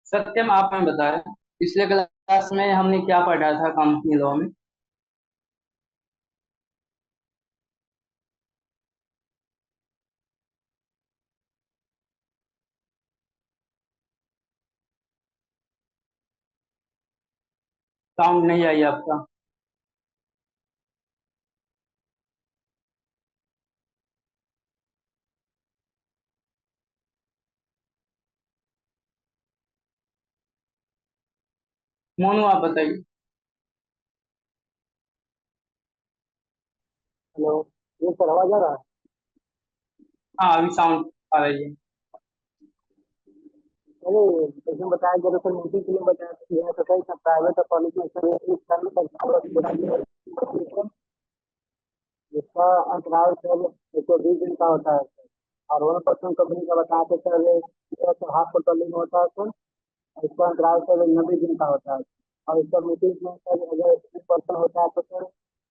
सत्यम, आप हमें बताएं, पिछले क्लास में हमने क्या पढ़ा था कंपनी लॉ में। साउंड नहीं आई आपका। मोनू, आप बताइए। हेलो। ये सर आवाज आ रहा है? हाँ, अभी साउंड आ रही है। अरे, जैसे बताया गया तो सर मीटिंग के लिए बताया कि यह सरकारी सब प्राइवेट और कॉलेज में सर एक साल का बता दिया है। इसका अंतराल सर 120 दिन का होता है सर। और 1% कंपनी का बताया तो सर हाफ क्वार्टरली में होता है सर। और इसका अंतराल सर 90 दिन का होता है। और इसका मीटिंग में सर अगर 1% होता है तो सर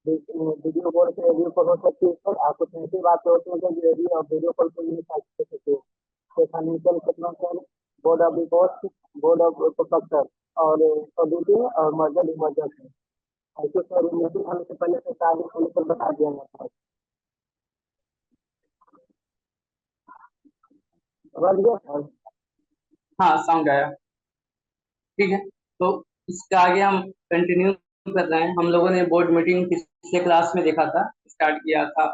वीडियो कॉल से वीडियो कॉल हो सकती है सर। आप कुछ ऐसी बातें होती हैं जो वीडियो और वीडियो कॉल पर नहीं कर सकते। तो financial statement sir, board of report, board of prospectus और ऑडिटिंग और मर्जर डिमर्जर है। ऐसे सर मीटिंग होने से पहले से सारे खोल कर बता दिया जाता है। समझ गया सर? हाँ, साउंड आया। ठीक है, तो इसका आगे हम कंटिन्यू कर रहे हैं। हम लोगों ने बोर्ड मीटिंग पिछले क्लास में देखा था, स्टार्ट किया था।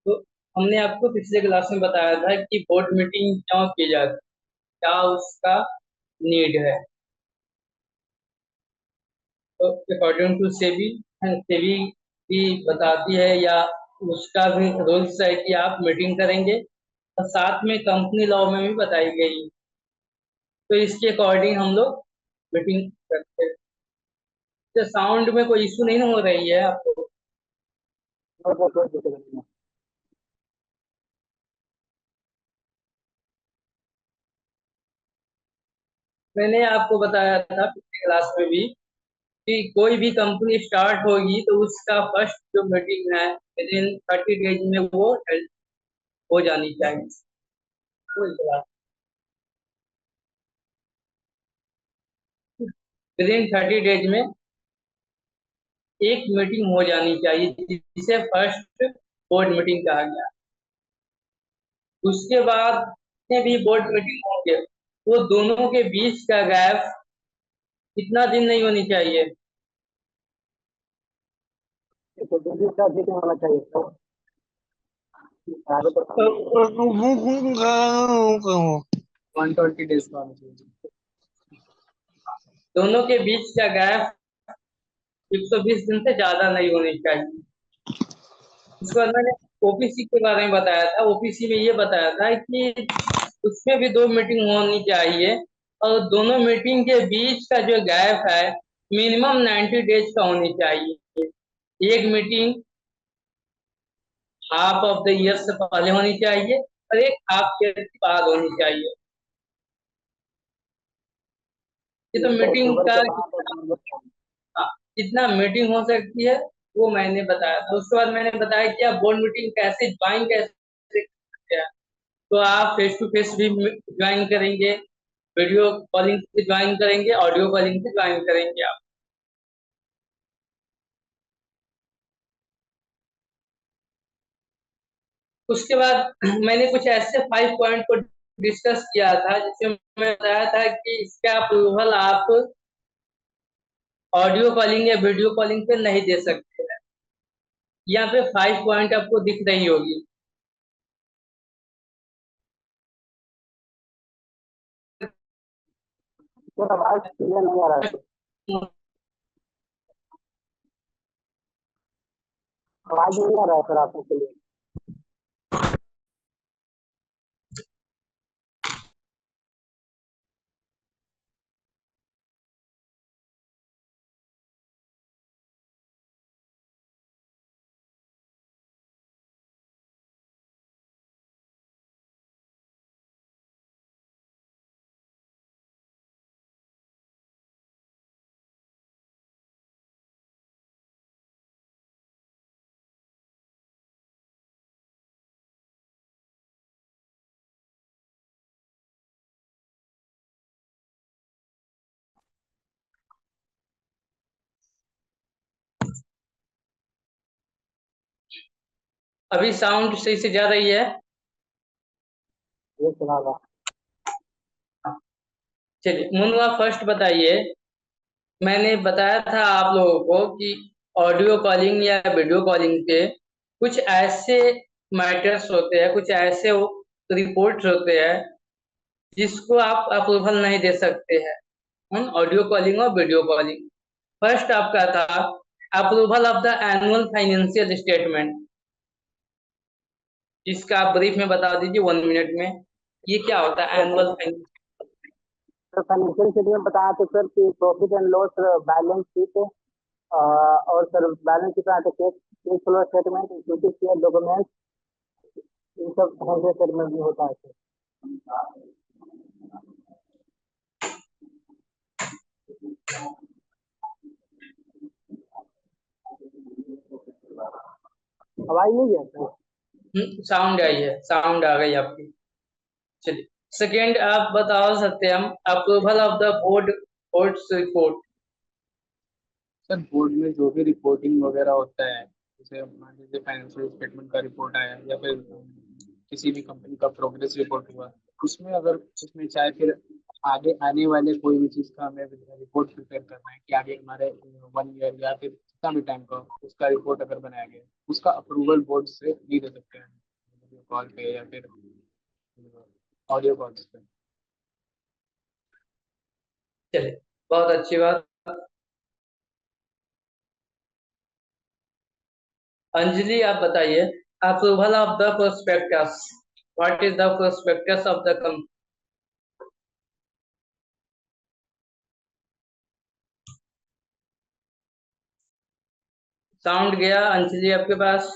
तो हमने आपको पिछले क्लास में बताया था कि बोर्ड मीटिंग क्यों की जाती है, क्या उसका नीड है। तो अकॉर्डिंग टू सेबी, सेबी भी बताती है, या उसका भी रूल्स है कि आप मीटिंग करेंगे, और साथ में कंपनी लॉ में भी बताई गई। तो इसके अकॉर्डिंग हम लोग मीटिंग करते हैं। तो साउंड में कोई इशू नहीं हो रही है आपको? कोई दिक्कत नहीं है। मैंने आपको बताया था पिछले क्लास में भी कि कोई भी कंपनी स्टार्ट होगी तो उसका फर्स्ट जो मीटिंग है विद इन 30 डेज में वो held हो जानी चाहिए। विद इन 30 डेज में एक मीटिंग हो जानी चाहिए, जिसे फर्स्ट बोर्ड मीटिंग कहा गया। उसके बाद जितने भी बोर्ड मीटिंग होंगे, वो दोनों के बीच का गैप कितना दिन नहीं होनी चाहिए। तो दूसरी का मीटिंग होना चाहिए सर। आगे तो 120 डेज का होना चाहिए। दोनों के बीच का गैप 120 दिन से ज्यादा नहीं होनी चाहिए। उसके बाद मैंने ओपीसी के बारे में बताया था। ओपीसी में ये बताया था कि उसमें भी दो मीटिंग होनी चाहिए, और दोनों मीटिंग के बीच का जो गैप है मिनिमम 90 डेज का होनी चाहिए। एक meeting half of the year से पहले होनी चाहिए, और एक हाफ ईयर के बाद होनी चाहिए। ये तो मीटिंग अक्टूबर का के बाद और नवंबर के बाद। हाँ, कितना मीटिंग हो सकती है वो मैंने बताया था। उसके बाद मैंने बताया कि आप बोर्ड मीटिंग कैसे ज्वाइन कैसे करते हैं। तो आप फेस टू फेस भी ज्वाइन करेंगे, वीडियो कॉलिंग से ज्वाइन करेंगे, ऑडियो कॉलिंग से ज्वाइन करेंगे आप। उसके बाद मैंने कुछ ऐसे 5 पॉइंट को डिस्कस किया था, जिसमें मैं बताया था कि इसका अप्रूवल आप ऑडियो कॉलिंग या वीडियो कॉलिंग पे नहीं दे सकते हैं। यहाँ पे 5 पॉइंट आपको दिख रही होगी। सर आवाज क्लियर नहीं आ रहा है सर। आवाज नहीं आ रहा है सर आपको क्लियर। अभी साउंड सही से जा रही है? ये सुना था। चलिए मुन्ना फर्स्ट बताइए। मैंने बताया था आप लोगों को कि ऑडियो कॉलिंग या वीडियो कॉलिंग के कुछ ऐसे मैटर्स होते हैं, कुछ ऐसे रिपोर्ट्स होते हैं जिसको आप अप्रूवल नहीं दे सकते हैं ऑडियो कॉलिंग और वीडियो कॉलिंग। फर्स्ट आपका था approval of the annual financial statement, जिसका आप ब्रीफ में बता दीजिए 1 मिनट में, ये क्या होता है annual financial. Sir financial statement बताया तो सर कि profit and loss balance sheet, और सर बैलेंस शीट आता है, cash flow statement, equity share document, इन सब फाइनेंशियल स्टेटमेंट में होता है सर। आवाज नहीं है सर? साउंड आई है, साउंड आ गई आपकी। चलिए सेकेंड आप बताओ Satyam, approval of the board board's report. Sir board में जो भी रिपोर्टिंग वगैरह होता है, जैसे मान लीजिए फाइनेंशियल स्टेटमेंट का रिपोर्ट आया या फिर किसी भी कंपनी का प्रोग्रेस रिपोर्ट हुआ, उसमें अगर उसमें चाहे फिर आगे आने वाले कोई भी चीज़ का हमें रिपोर्ट प्रिपेयर करना है कि आगे हमारे 1 ईयर या फिर जितना भी टाइम का उसका रिपोर्ट अगर बनाया गया, उसका अप्रूवल बोर्ड से नहीं दे सकते हैं, वीडियो कॉल पे या फिर ऑडियो कॉल्स पे। चलिए बहुत अच्छी बात। अंजलि आप बताइए, approval of the prospectus, what is the prospectus of the company. Sound गया अंजलि आपके पास?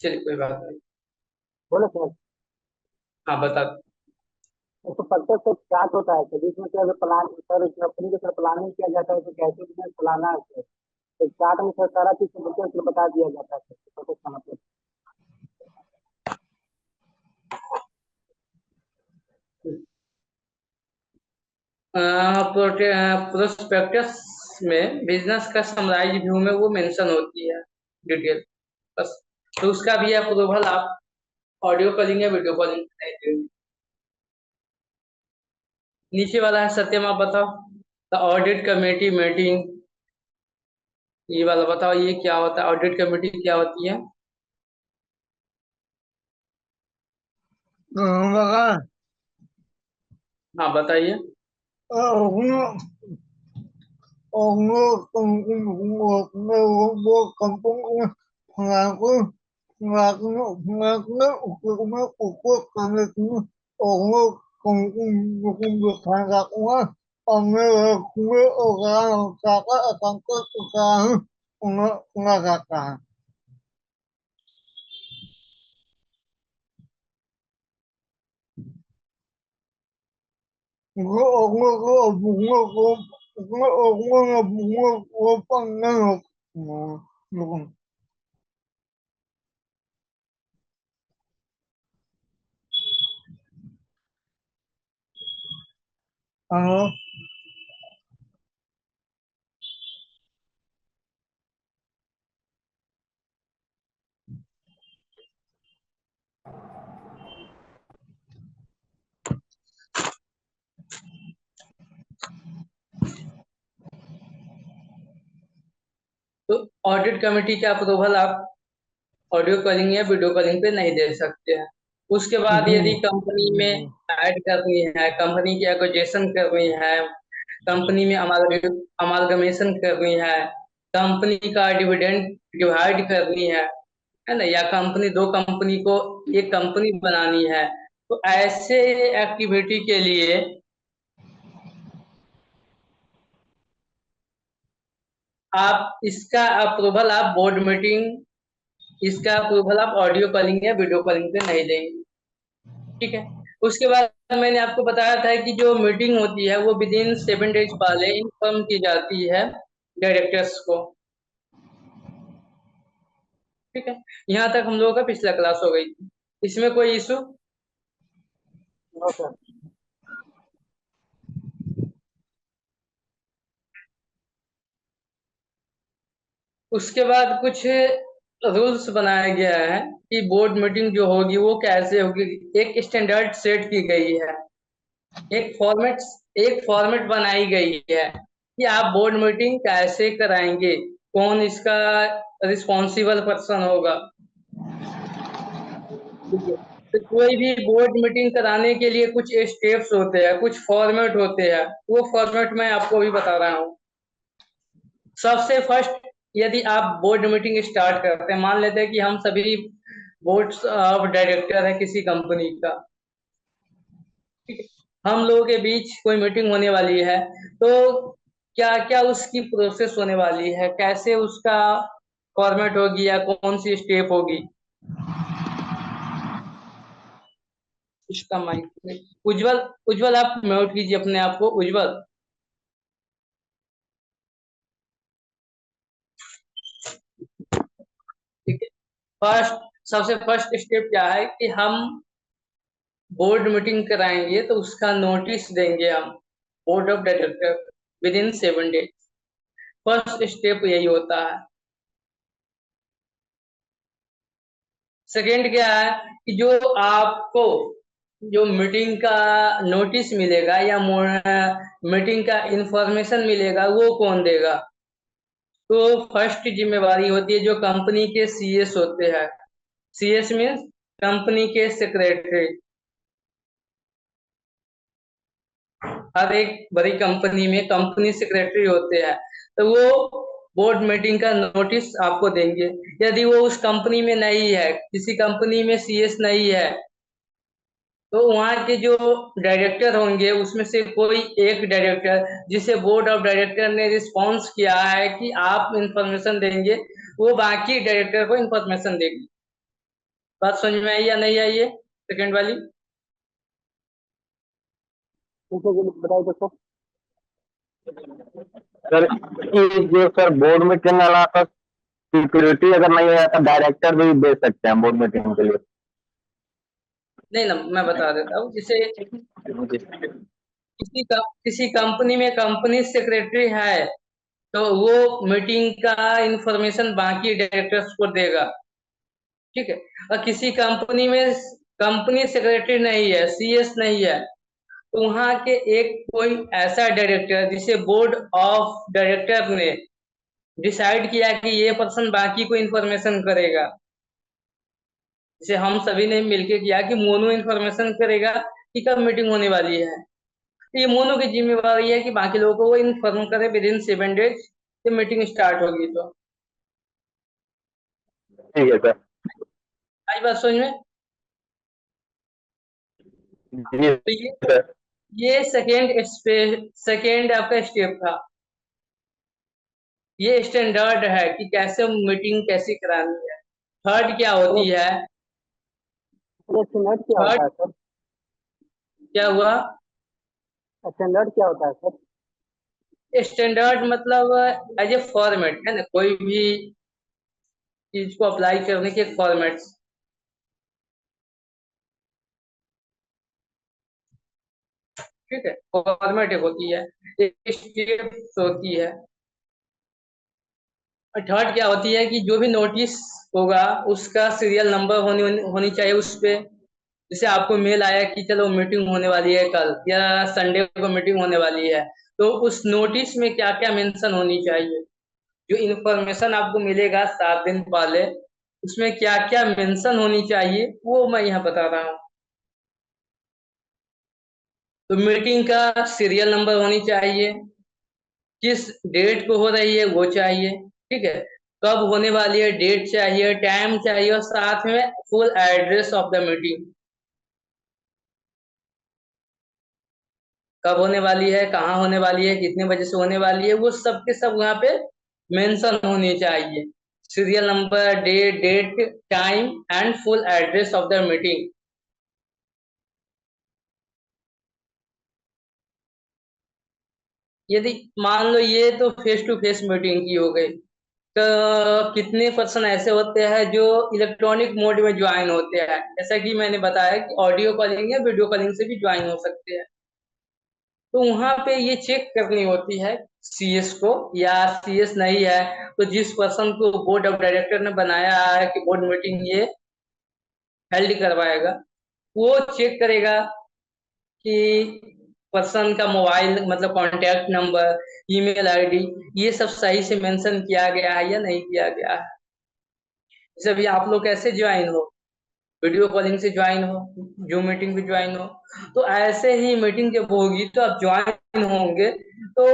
चलिए कोई बात नहीं। बोलो सर। हाँ बता। तो पर्पज से स्टार्ट होता है सर, इसमें क्या प्लान सर कंपनी के सर प्लानिंग किया जाता है तो कैसे बिजनेस चलाना है सर, तो स्टार्ट में सर सारा चीज बिल्कुल बता दिया जाता है सर, पर्पज का मतलब। प्रोस्पेक्टस में बिजनेस का समराइज व्यू में वो मेंशन होती है डिटेल, बस। तो उसका भी अप्रूवल आप ऑडियो कॉलिंग या वीडियो कॉलिंग पे। नीचे वाला है सत्यम, आप बताओ द ऑडिट कमेटी मीटिंग, ये वाला बताओ ये क्या होता है, ऑडिट कमेटी क्या होती है? हाँ बताइए। तो ऑडिट कमेटी का अप्रूवल आप ऑडियो कॉलिंग या वीडियो कॉलिंग पे नहीं दे सकते हैं। उसके बाद यदि कंपनी में ऐड करनी है, कंपनी की एक्विजिशन करनी है, कंपनी में अमालगमेशन करनी है, कंपनी का डिविडेंड डिवाइड करनी है ना, या कंपनी दो कंपनी को एक कंपनी बनानी है, तो ऐसे एक्टिविटी के लिए आप इसका अप्रूवल आप बोर्ड मीटिंग, इसका अप्रूवल आप ऑडियो कॉलिंग या वीडियो कॉलिंग पे नहीं देंगे। ठीक है। उसके बाद मैंने आपको बताया था कि जो मीटिंग होती है वो विद इन 7 डेज पहले इन्फॉर्म की जाती है डायरेक्टर्स को। ठीक है। यहाँ तक हम लोगों का पिछला क्लास हो गई थी, इसमें कोई इशू? No sir. उसके बाद कुछ रूल्स बनाया गया है कि बोर्ड मीटिंग जो होगी वो कैसे होगी। एक स्टैंडर्ड सेट की गई है, एक फॉर्मेट बनाई गई है कि आप बोर्ड मीटिंग कैसे कराएंगे, कौन इसका रिस्पॉन्सिबल पर्सन होगा। ठीक है, तो कोई भी बोर्ड मीटिंग कराने के लिए कुछ स्टेप्स होते हैं, कुछ फॉर्मेट होते हैं, वो फॉर्मेट मैं आपको भी बता रहा हूँ। सबसे फर्स्ट, यदि आप बोर्ड मीटिंग स्टार्ट करते हैं, मान लेते हैं कि हम सभी बोर्ड ऑफ डायरेक्टर है किसी कंपनी का, ठीक है, हम लोगों के बीच कोई मीटिंग होने वाली है, तो क्या क्या उसकी प्रोसेस होने वाली है, कैसे उसका फॉर्मेट होगी या कौन सी स्टेप होगी। इसका माइक उज्जवल, उज्जवल आप म्यूट कीजिए अपने आप को, उज्जवल। ठीक है, सबसे फर्स्ट स्टेप क्या है कि हम बोर्ड मीटिंग कराएंगे तो उसका नोटिस देंगे हम board of director with in 7 days. First step यही होता है। सेकेंड क्या है कि जो आपको जो मीटिंग का नोटिस मिलेगा या मीटिंग का इंफॉर्मेशन मिलेगा वो कौन देगा। तो फर्स्ट जिम्मेवारी होती है जो कंपनी के सीएस होते हैं। सीएस मीन्स कंपनी के सेक्रेटरी। हर एक बड़ी कंपनी में कंपनी सेक्रेटरी होते हैं, तो वो बोर्ड मीटिंग का नोटिस आपको देंगे। यदि वो उस कंपनी में नहीं है, किसी कंपनी में सीएस नहीं है, तो वहाँ के जो डायरेक्टर होंगे उसमें से कोई एक डायरेक्टर जिसे बोर्ड ऑफ डायरेक्टर ने रिस्पॉन्स किया है कि आप इंफॉर्मेशन देंगे, वो बाकी डायरेक्टर को इंफॉर्मेशन देगी। बात समझ में आई या नहीं आई है सेकेंड वाली। बताइए तो सर। सर ये जो सर बोर्ड मीटिंग अलावा सिक्योरिटी अगर नहीं है तो डायरेक्टर भी दे सकते हैं बोर्ड मीटिंग के लिए। नहीं ना, मैं बता देता हूँ। जैसे किसी कंपनी में कंपनी सेक्रेटरी है, तो वो मीटिंग का इंफॉर्मेशन बाकी डायरेक्टर्स को देगा। ठीक है, और किसी कंपनी में कंपनी सेक्रेटरी नहीं है, सीएस नहीं है, तो वहां के एक कोई ऐसा डायरेक्टर जिसे बोर्ड ऑफ डायरेक्टर ने डिसाइड किया कि ये पर्सन बाकी को इंफॉर्मेशन करेगा। जैसे हम सभी ने मिलके किया कि मोनू इंफॉर्मेशन करेगा कि कब मीटिंग होने वाली है, तो ये मोनू की जिम्मेवारी है कि बाकी लोगों को वो इन्फॉर्म करे विद इन 7 डेज जब मीटिंग स्टार्ट होगी। तो ठीक है सर। आई बात समझ में। जी तो सर। ये सेकेंड आपका स्टेप था। ये स्टैंडर्ड है कि कैसे मीटिंग कैसी करानी है। थर्ड क्या होती है। स्टैंडर्ड क्या होता थर्ड है सर? क्या हुआ। स्टैंडर्ड क्या होता है सर? स्टैंडर्ड मतलब एज ए फॉर्मेट है ना, कोई भी चीज को अप्लाई करने के फॉर्मेट। ठीक है, फॉर्मेट होती है, एक स्टेप्स होती है। और थर्ड क्या होती है कि जो भी नोटिस होगा उसका सीरियल नंबर होनी चाहिए उस पे। जैसे आपको मेल आया कि चलो मीटिंग होने वाली है कल या संडे को मीटिंग होने वाली है, तो उस नोटिस में क्या क्या मेंशन होनी चाहिए, जो इन्फॉर्मेशन आपको मिलेगा 7 दिन पहले, उसमें क्या क्या मेंशन होनी चाहिए वो मैं यहाँ बता रहा हूँ। तो मीटिंग का सीरियल नंबर होनी चाहिए, किस डेट को हो रही है वो चाहिए। ठीक है, कब होने वाली है डेट चाहिए, टाइम चाहिए, और साथ में full address of the meeting, कब होने वाली है, कहाँ होने वाली है, कितने बजे से होने वाली है, वो सब के सब वहाँ पे मेंशन होनी चाहिए। Serial number, date, time and full address of the meeting. यदि मान लो ये तो फेस टू फेस मीटिंग की हो गई, तो कितने पर्सन ऐसे होते हैं जो इलेक्ट्रॉनिक मोड में ज्वाइन होते हैं। जैसा कि मैंने बताया कि ऑडियो कॉलिंग या वीडियो कॉलिंग से भी ज्वाइन हो सकते हैं। तो वहां पे ये चेक करनी होती है सीएस को, या सीएस नहीं है तो जिस पर्सन को बोर्ड ऑफ डायरेक्टर ने बनाया है कि बोर्ड मीटिंग ये हेल्ड करवाएगा, वो चेक करेगा कि पर्सन का मोबाइल मतलब कॉन्टैक्ट नंबर, ईमेल आईडी, ये सब सही से मेंशन किया गया है या नहीं किया गया है। जैसे अभी आप लोग कैसे ज्वाइन हो, वीडियो कॉलिंग से ज्वाइन हो, जूम मीटिंग पे ज्वाइन हो, तो ऐसे ही मीटिंग जब होगी तो आप ज्वाइन होंगे तो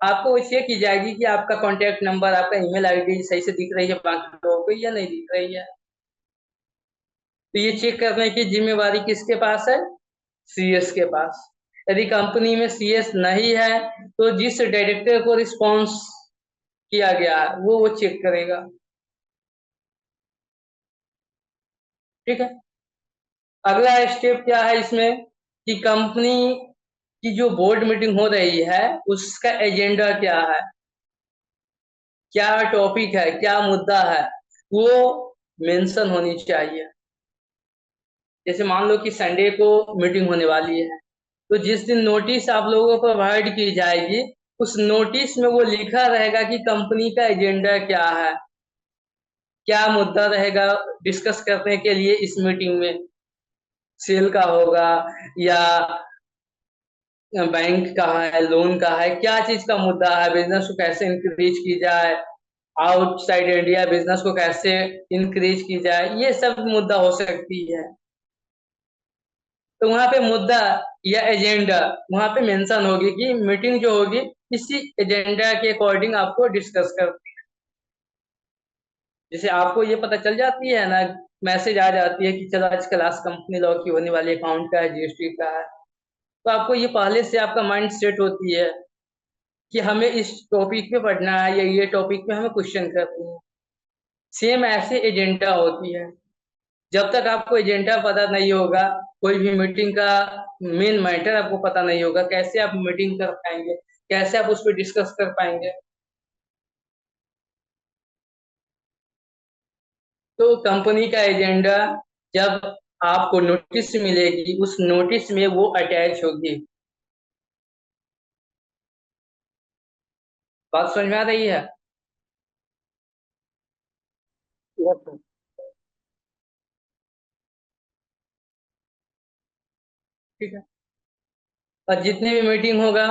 आपको वो चेक की जाएगी कि आपका कॉन्टैक्ट नंबर, आपका ईमेल आईडी सही से दिख रही है बाकी लोगों को या नहीं दिख रही है। तो ये चेक करने की जिम्मेवारी किसके पास है? सीएस के पास। यदि कंपनी में सीएस नहीं है तो जिस डायरेक्टर को रिस्पॉन्स किया गया है वो चेक करेगा। ठीक है। अगला स्टेप क्या है इसमें कि कंपनी की जो बोर्ड मीटिंग हो रही है उसका एजेंडा क्या है, क्या टॉपिक है, क्या मुद्दा है, वो मेंशन होनी चाहिए। जैसे मान लो कि संडे को मीटिंग होने वाली है, तो जिस दिन नोटिस आप लोगों को प्रोवाइड की जाएगी उस नोटिस में वो लिखा रहेगा कि कंपनी का एजेंडा क्या है, क्या मुद्दा रहेगा डिस्कस करने के लिए इस मीटिंग में। सेल का होगा या बैंक का है, लोन का है, क्या चीज का मुद्दा है, बिजनेस को कैसे इंक्रीज की जाए, आउटसाइड इंडिया बिजनेस को कैसे इंक्रीज की जाए, ये सब मुद्दा हो सकती है। तो वहां पे मुद्दा या एजेंडा वहां पे मेंशन होगी कि मीटिंग जो होगी इसी एजेंडा के अकॉर्डिंग आपको डिस्कस करती है। जैसे आपको ये पता चल जाती है ना, मैसेज आ जाती है कि चलो आज क्लास कंपनी लॉ की होने वाली, अकाउंट का है, जीएसटी का है, तो आपको ये पहले से आपका माइंड सेट होती है कि हमें इस टॉपिक पे पढ़ना है या ये टॉपिक पे हमें क्वेश्चन करनी है। सेम ऐसे एजेंडा होती है। जब तक आपको एजेंडा पता नहीं होगा, कोई भी मीटिंग का मेन मैटर आपको पता नहीं होगा, कैसे आप मीटिंग कर पाएंगे, कैसे आप उस पर डिस्कस कर पाएंगे। तो कंपनी का एजेंडा जब आपको नोटिस मिलेगी उस नोटिस में वो अटैच होगी। बात समझ में आ रही है? Yes sir. ठीक है। और जितनी भी मीटिंग होगा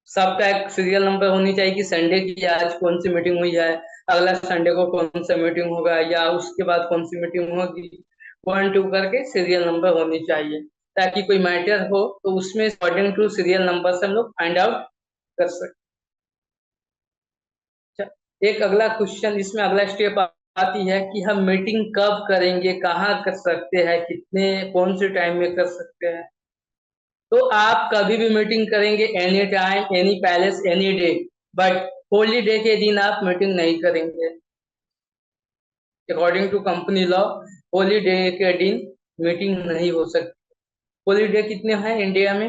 सबका एक सीरियल नंबर होनी चाहिए कि संडे की आज कौन सी मीटिंग हुई है, अगला संडे को कौन सा मीटिंग होगा, या उसके बाद कौन सी मीटिंग होगी, 1 2 करके सीरियल नंबर होनी चाहिए, ताकि कोई मैटर हो तो उसमें अकॉर्डिंग टू सीरियल नंबर से हम लोग फाइंड आउट कर सकते। एक अगला क्वेश्चन इसमें, अगला स्टेप आती है कि हम मीटिंग कब करेंगे, कहाँ कर सकते हैं, कितने कौन से टाइम में कर सकते हैं। तो आप कभी भी मीटिंग करेंगे, any time, any palace, any day, but holiday के दिन आप मीटिंग नहीं करेंगे। According to company law holiday के दिन मीटिंग नहीं हो सकती। होली डे कितने हैं इंडिया में?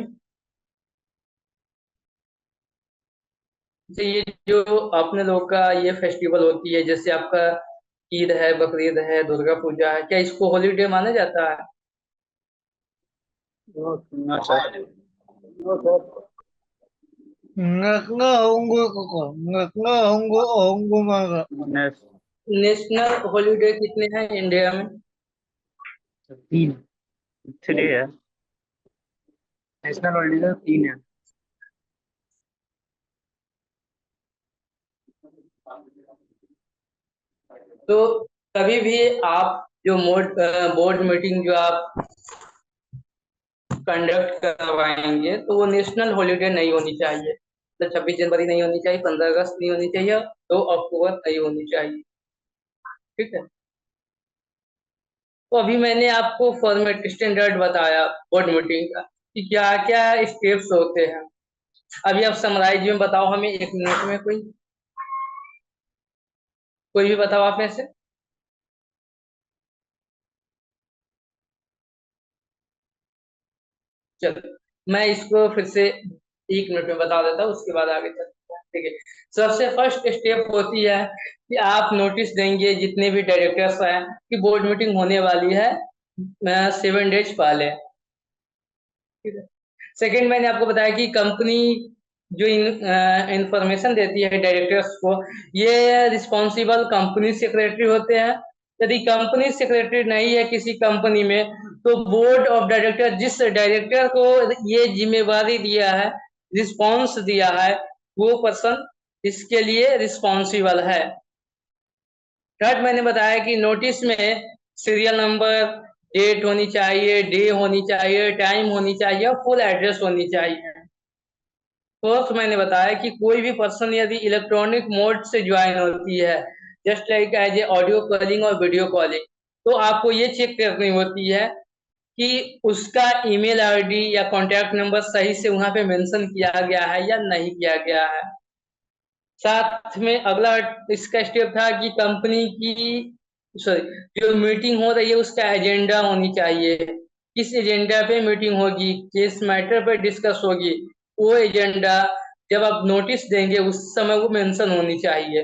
जैसे ये जो अपने लोग का ये फेस्टिवल होती है, जैसे आपका ईद है, बकरीद है, दुर्गा पूजा है, क्या इसको हॉलीडे माना जाता है? No no sir. No sir. नेस नेशनल हॉलीडे कितने हैं इंडिया में? 3 3 है। नेशनल हॉलीडे 3 है। तो कभी भी आप जो बोर्ड मीटिंग जो आप कंडक्ट करवाएंगे तो वो नेशनल हॉलीडे नहीं होनी चाहिए। तो 26 जनवरी नहीं होनी चाहिए, 15 अगस्त नहीं होनी चाहिए, 2 अक्टूबर नहीं होनी चाहिए। ठीक है। तो अभी मैंने आपको फॉर्मेट स्टैंडर्ड बताया बोर्ड मीटिंग का कि क्या क्या स्टेप्स होते हैं। अभी आप समराइज में बताओ हमें 1 मिनट में, कोई भी बताओ आप में से। चलो मैं इसको फिर से 1 मिनट में बता देता हूँ, उसके बाद आगे चलते हैं। ठीक है। सबसे फर्स्ट स्टेप होती है कि आप नोटिस देंगे जितने भी डायरेक्टर्स हैं कि बोर्ड मीटिंग होने वाली है 7 डेज पहले। ठीक है। सेकंड मैंने आपको बताया कि कंपनी जो इंफॉर्मेशन देती है डायरेक्टर्स को, ये रिस्पॉन्सिबल कंपनी सेक्रेटरी होते हैं। यदि कंपनी सेक्रेटरी नहीं है किसी कंपनी में, तो बोर्ड ऑफ डायरेक्टर जिस डायरेक्टर को ये जिम्मेवारी दिया है, रिस्पॉन्स दिया है, वो पर्सन इसके लिए रिस्पॉन्सिबल है। थर्ड मैंने बताया कि नोटिस में सीरियल नंबर, डेट होनी चाहिए, डे होनी चाहिए, टाइम होनी चाहिए और फुल एड्रेस होनी चाहिए। फोर्थ मैंने बताया कि कोई भी पर्सन यदि इलेक्ट्रॉनिक मोड से ज्वाइन होती है, just like as a audio calling और वीडियो कॉलिंग, तो आपको ये चेक करनी होती है कि उसका ईमेल आईडी या कॉन्टैक्ट नंबर सही से वहां पे मेंशन किया गया है या नहीं किया गया है। साथ में अगला इसका स्टेप था कि कंपनी की सॉरी जो मीटिंग हो रही है उसका एजेंडा होनी चाहिए। किस एजेंडा पे मीटिंग होगी, किस मैटर पे डिस्कस होगी, वो एजेंडा जब आप नोटिस देंगे उस समय वो मेंशन होनी चाहिए।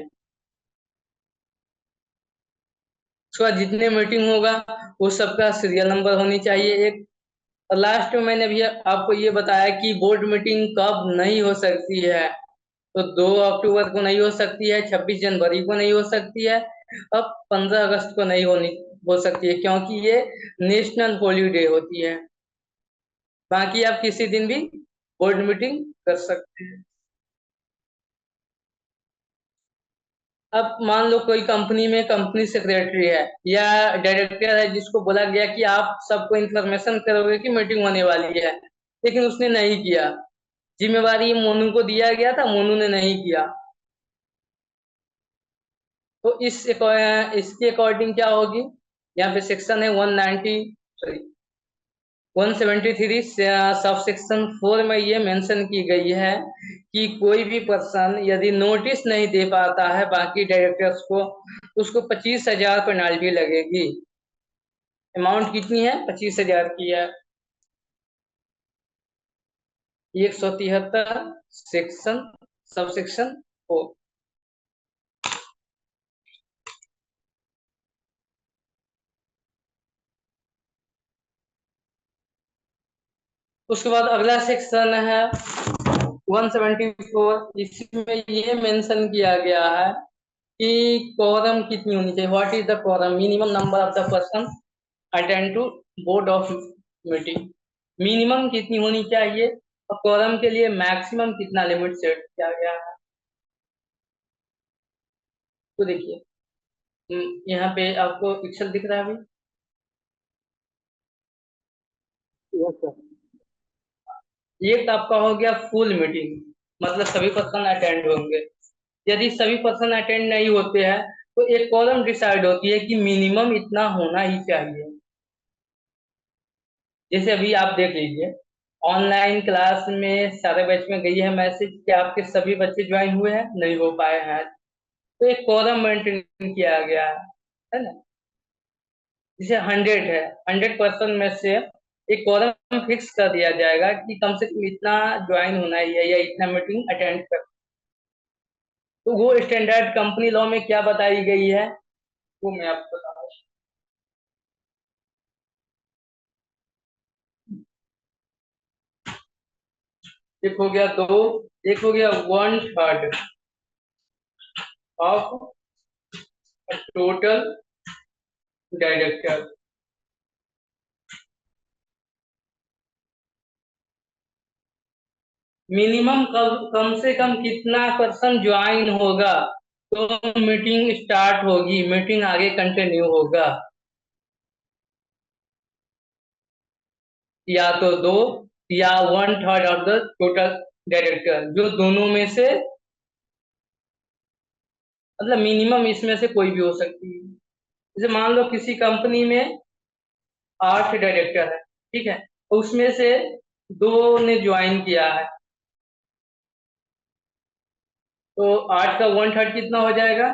उसके बाद जितने मीटिंग होगा वो सबका सीरियल नंबर होनी चाहिए एक। और लास्ट में मैंने भी आपको ये बताया कि बोर्ड मीटिंग कब नहीं हो सकती है। तो 2 अक्टूबर को नहीं हो सकती है, 26 जनवरी को नहीं हो सकती है, अब 15 अगस्त को नहीं हो सकती है, क्योंकि ये नेशनल हॉलीडे होती है। बाकी आप किसी दिन भी बोर्ड मीटिंग कर सकते हैं। अब मान लो कोई कंपनी में कंपनी सेक्रेटरी है या डायरेक्टर है, जिसको बोला गया कि आप सबको इंफॉर्मेशन करोगे कि मीटिंग होने वाली है, लेकिन उसने नहीं किया। जिम्मेवारी मोनू को दिया गया था, मोनू ने नहीं किया। तो इसके अकॉर्डिंग क्या होगी, यहाँ पे सेक्शन है 190 सॉरी 173 सब सेक्शन 4 में ये मेंशन की गई है कि कोई भी पर्सन यदि नोटिस नहीं दे पाता है बाकी डायरेक्टर्स को, उसको 25,000 पेनाल्टी लगेगी। अमाउंट कितनी है, 25,000 की है। 173 सेक्शन सब सेक्शन 4। उसके बाद अगला सेक्शन है 174। इसमें ये मेंशन किया गया है कि quorum कितनी होनी चाहिए, what is the quorum, minimum number of the person attend to board of meeting. Minimum कितनी होनी चाहिए और quorum के लिए मैक्सिमम कितना लिमिट सेट किया गया है। तो देखिए यहाँ पे आपको पिक्चर दिख रहा है अभी। Yes sir. एक आपका हो गया फुल मीटिंग, मतलब सभी पर्सन अटेंड होंगे। यदि सभी पर्सन अटेंड नहीं होते हैं तो एक कॉलम डिसाइड होती है कि मिनिमम इतना होना ही चाहिए। जैसे अभी आप देख लीजिए, ऑनलाइन क्लास में सारे बैच में गई है मैसेज कि आपके सभी बच्चे ज्वाइन हुए हैं, नहीं हो पाए हैं, तो एक कॉलम मेंटेन किया गया है ना। जैसे 100 है, 100% में से एक कॉलम फिक्स कर दिया जाएगा कि कम से कम इतना ज्वाइन होना ही है या इतना मीटिंग अटेंड कर। तो वो स्टैंडर्ड कंपनी लॉ में क्या बताई गई है वो मैं आपको बता रहा हूँ। एक हो गया 2, एक हो गया 1/3 ऑफ टोटल डायरेक्टर। मिनिमम कम से कम कितना पर्सन ज्वाइन होगा तो मीटिंग स्टार्ट होगी, मीटिंग आगे कंटिन्यू होगा। या तो 2 या 1/3 ऑफ द टोटल डायरेक्टर, जो दोनों में से मतलब मिनिमम इसमें से कोई भी हो सकती है। जैसे मान लो किसी कंपनी में 8 डायरेक्टर है, ठीक है, तो उसमें से 2 ने ज्वाइन किया है, तो 8 का 1/3 कितना हो जाएगा।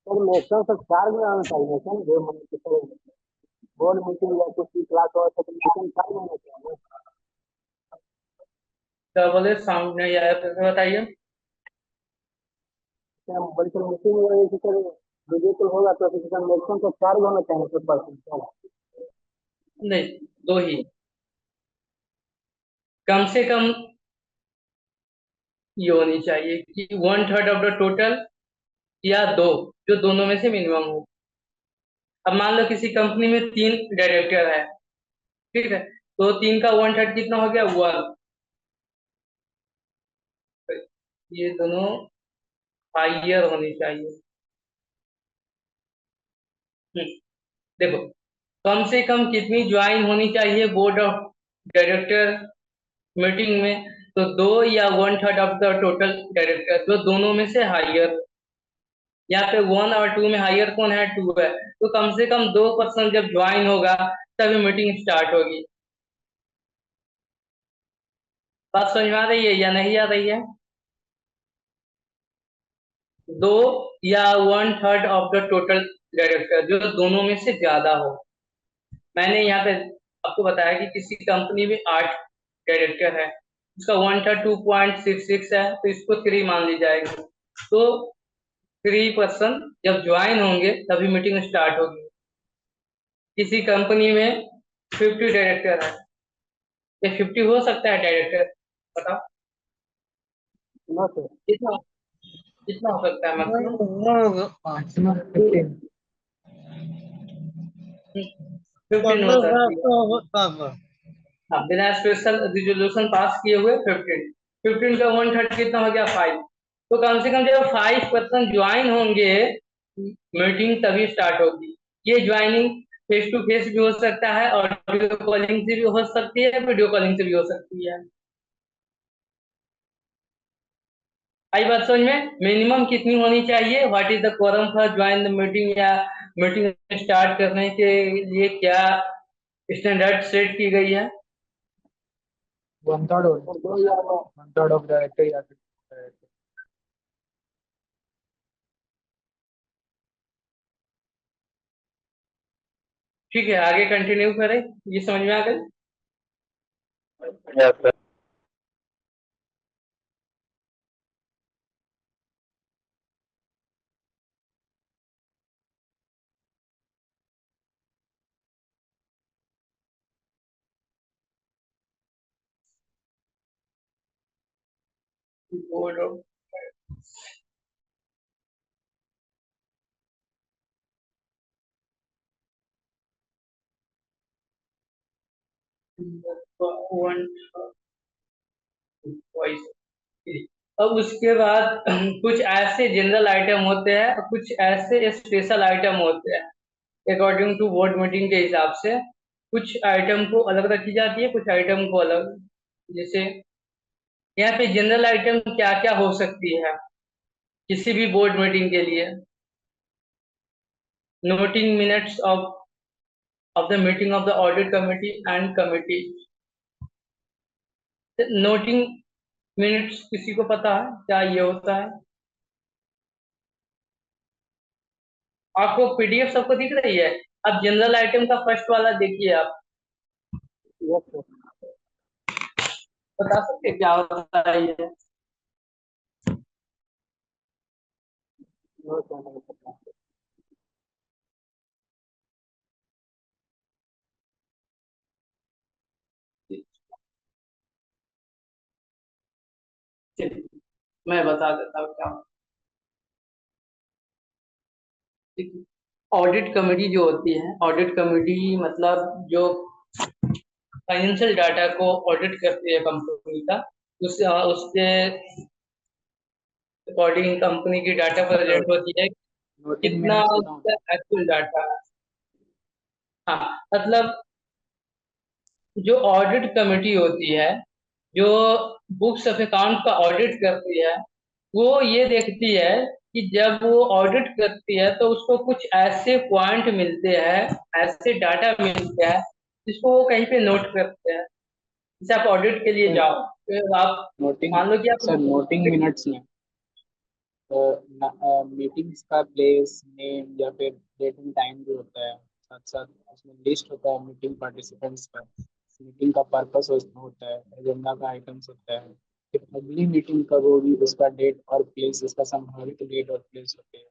सर मैक्सिमम सर 4 में आना चाहिए सर, जो मतलब बोर्ड मीटिंग या कुछ भी क्लास हो तो मीटिंग 4 में होना चाहिए। क्या बोले, साउंड नहीं आया, फिर से बताइए। क्या बड़ी सर मीटिंग में सर वीडियो कॉल होगा तो फिर सर मैक्सिमम तो 4 होना चाहिए सर पर्सन। नहीं, दो ही। कम से कम ये होनी चाहिए कि 1/3 ऑफ द टोटल, या दो, जो दोनों में से मिनिमम हो। अब मान लो किसी कंपनी में 3 डायरेक्टर है, ठीक है, तो 3 का 1/3 कितना हो गया, 1। ये दोनों हाइयर होनी चाहिए। हम्म, देखो, कम से कम कितनी ज्वाइन होनी चाहिए बोर्ड ऑफ डायरेक्टर मीटिंग में, तो 2 या 1/3 ऑफ द टोटल डायरेक्टर, जो दोनों में से हाइयर। यहाँ पे 1 और 2 में हाइयर कौन है, 2 है, तो कम से कम 2% जब ज्वाइन होगा तभी मीटिंग स्टार्ट होगी। बात समझ में आ रही है या नहीं आ रही है? 2 या 1/3 ऑफ द टोटल डायरेक्टर, जो दोनों में से ज्यादा हो। मैंने यहाँ पे आपको बताया कि किसी कंपनी में 8 डायरेक्टर है, उसका 1/3 2.66 है, तो इसको 3 मान ली जाएगी। तो 3% जब ज्वाइन होंगे तभी मीटिंग स्टार्ट होगी। किसी कंपनी में 50 डायरेक्टर है, ये 50 हो सकता है डायरेक्टर? बताओ, नो सर। कितना कितना हो सकता है मैक्सिमम? मैक्सिमम 15। 15 हो सकती है। हाँ, बिना स्पेशल रिजोल्यूशन पास किए हुए 15 का 1/3 कितना हो गया, 5। तो कम से कम जब 5% ज्वाइन होंगे मीटिंग तभी स्टार्ट होगी। ये ज्वाइनिंग फेस टू फेस भी हो सकता है, ऑडियो कॉलिंग से भी हो सकती है, वीडियो कॉलिंग से भी हो सकती है। आई बात समझ में? मिनिमम कितनी होनी चाहिए, what is the quorum for join the meeting, या मीटिंग स्टार्ट करने के लिए क्या स्टैंडर्ड सेट की गई है? 1/3 सर 2 या 1/3 ऑफ डायरेक्टर या फिर director। ठीक है, आगे कंटिन्यू करें, ये समझ में आ गई? Yes sir. Board of one voice. अब उसके बाद कुछ ऐसे जनरल आइटम होते हैं और कुछ ऐसे स्पेशल आइटम होते हैं। अकॉर्डिंग टू बोर्ड मीटिंग के हिसाब से कुछ आइटम को अलग रखी जाती है, कुछ आइटम को अलग। जैसे यहाँ पे जनरल आइटम क्या क्या हो सकती है किसी भी बोर्ड मीटिंग के लिए? Noting minutes of the meeting of the audit committee and committee. Noting minutes किसी को पता है क्या ये होता है? आपको पीडीएफ सबको दिख रही है? अब जनरल आइटम का फर्स्ट वाला देखिए आप, यस सर। बता सकते हैं क्या होता है ये? नो सर, नहीं पता। चलिए, मैं बता देता हूँ क्या। ऑडिट कमेटी जो होती है, ऑडिट कमेटी मतलब जो फाइनेंशियल डाटा को ऑडिट करती है कंपनी का, उसके अकॉर्डिंग कंपनी की डाटा प्रेजेंट होती है, नोटिंग कितना मिनट्स अकाउंट। उसका एक्चुअल डाटा है। हाँ, मतलब जो ऑडिट कमेटी होती है, जो बुक्स ऑफ अकाउंट का ऑडिट करती है, वो ये देखती है कि जब वो ऑडिट करती है तो उसको कुछ ऐसे पॉइंट मिलते हैं, ऐसे डाटा मिलते हैं जिसको वो कहीं पे नोट करते हैं। जैसे आप ऑडिट के लिए सर जाओ, तो आप नोटिंग मान लो कि आप सर नोटिंग मिनट्स में मीटिंग्स का प्लेस नेम या फिर डेट एंड टाइम भी होता है, साथ साथ उसमें लिस्ट होता है मीटिंग पार्टिसिपेंट्स का, मीटिंग का पर्पस होता है, एजेंडा का आइटम्स होता है, फिर अगली मीटिंग कब होगी उसका डेट और प्लेस, इसका संभावित डेट और प्लेस होते हैं।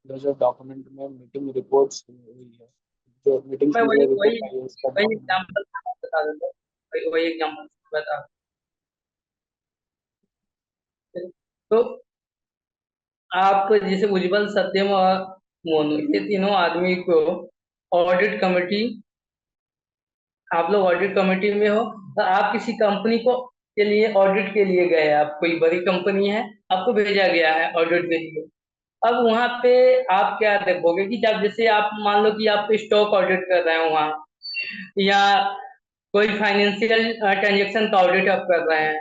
जो जो डॉक्यूमेंट में मीटिंग रिपोर्ट्स हुई है, जो मीटिंग्स मैं में वही जो रिपोर्ट वही फाइनेंस करना वही होता है। एग्जाम्पल बता देता हूँ, वही एग्जाम्पल बता। तो आप जैसे उज्जवल, सत्यम और मोनू, ये तीनों आदमी को ऑडिट कमेटी, आप लोग ऑडिट कमेटी में हो, तो आप किसी कंपनी को के लिए ऑडिट के लिए गए, आप कोई बड़ी कंपनी है, आपको भेजा गया है ऑडिट के लिए। अब वहां पे आप क्या देखोगे कि जब जैसे आप मान लो कि आप स्टॉक ऑडिट कर रहे हो वहां, या कोई फाइनेंशियल ट्रांजेक्शन का ऑडिट आप कर रहे हैं,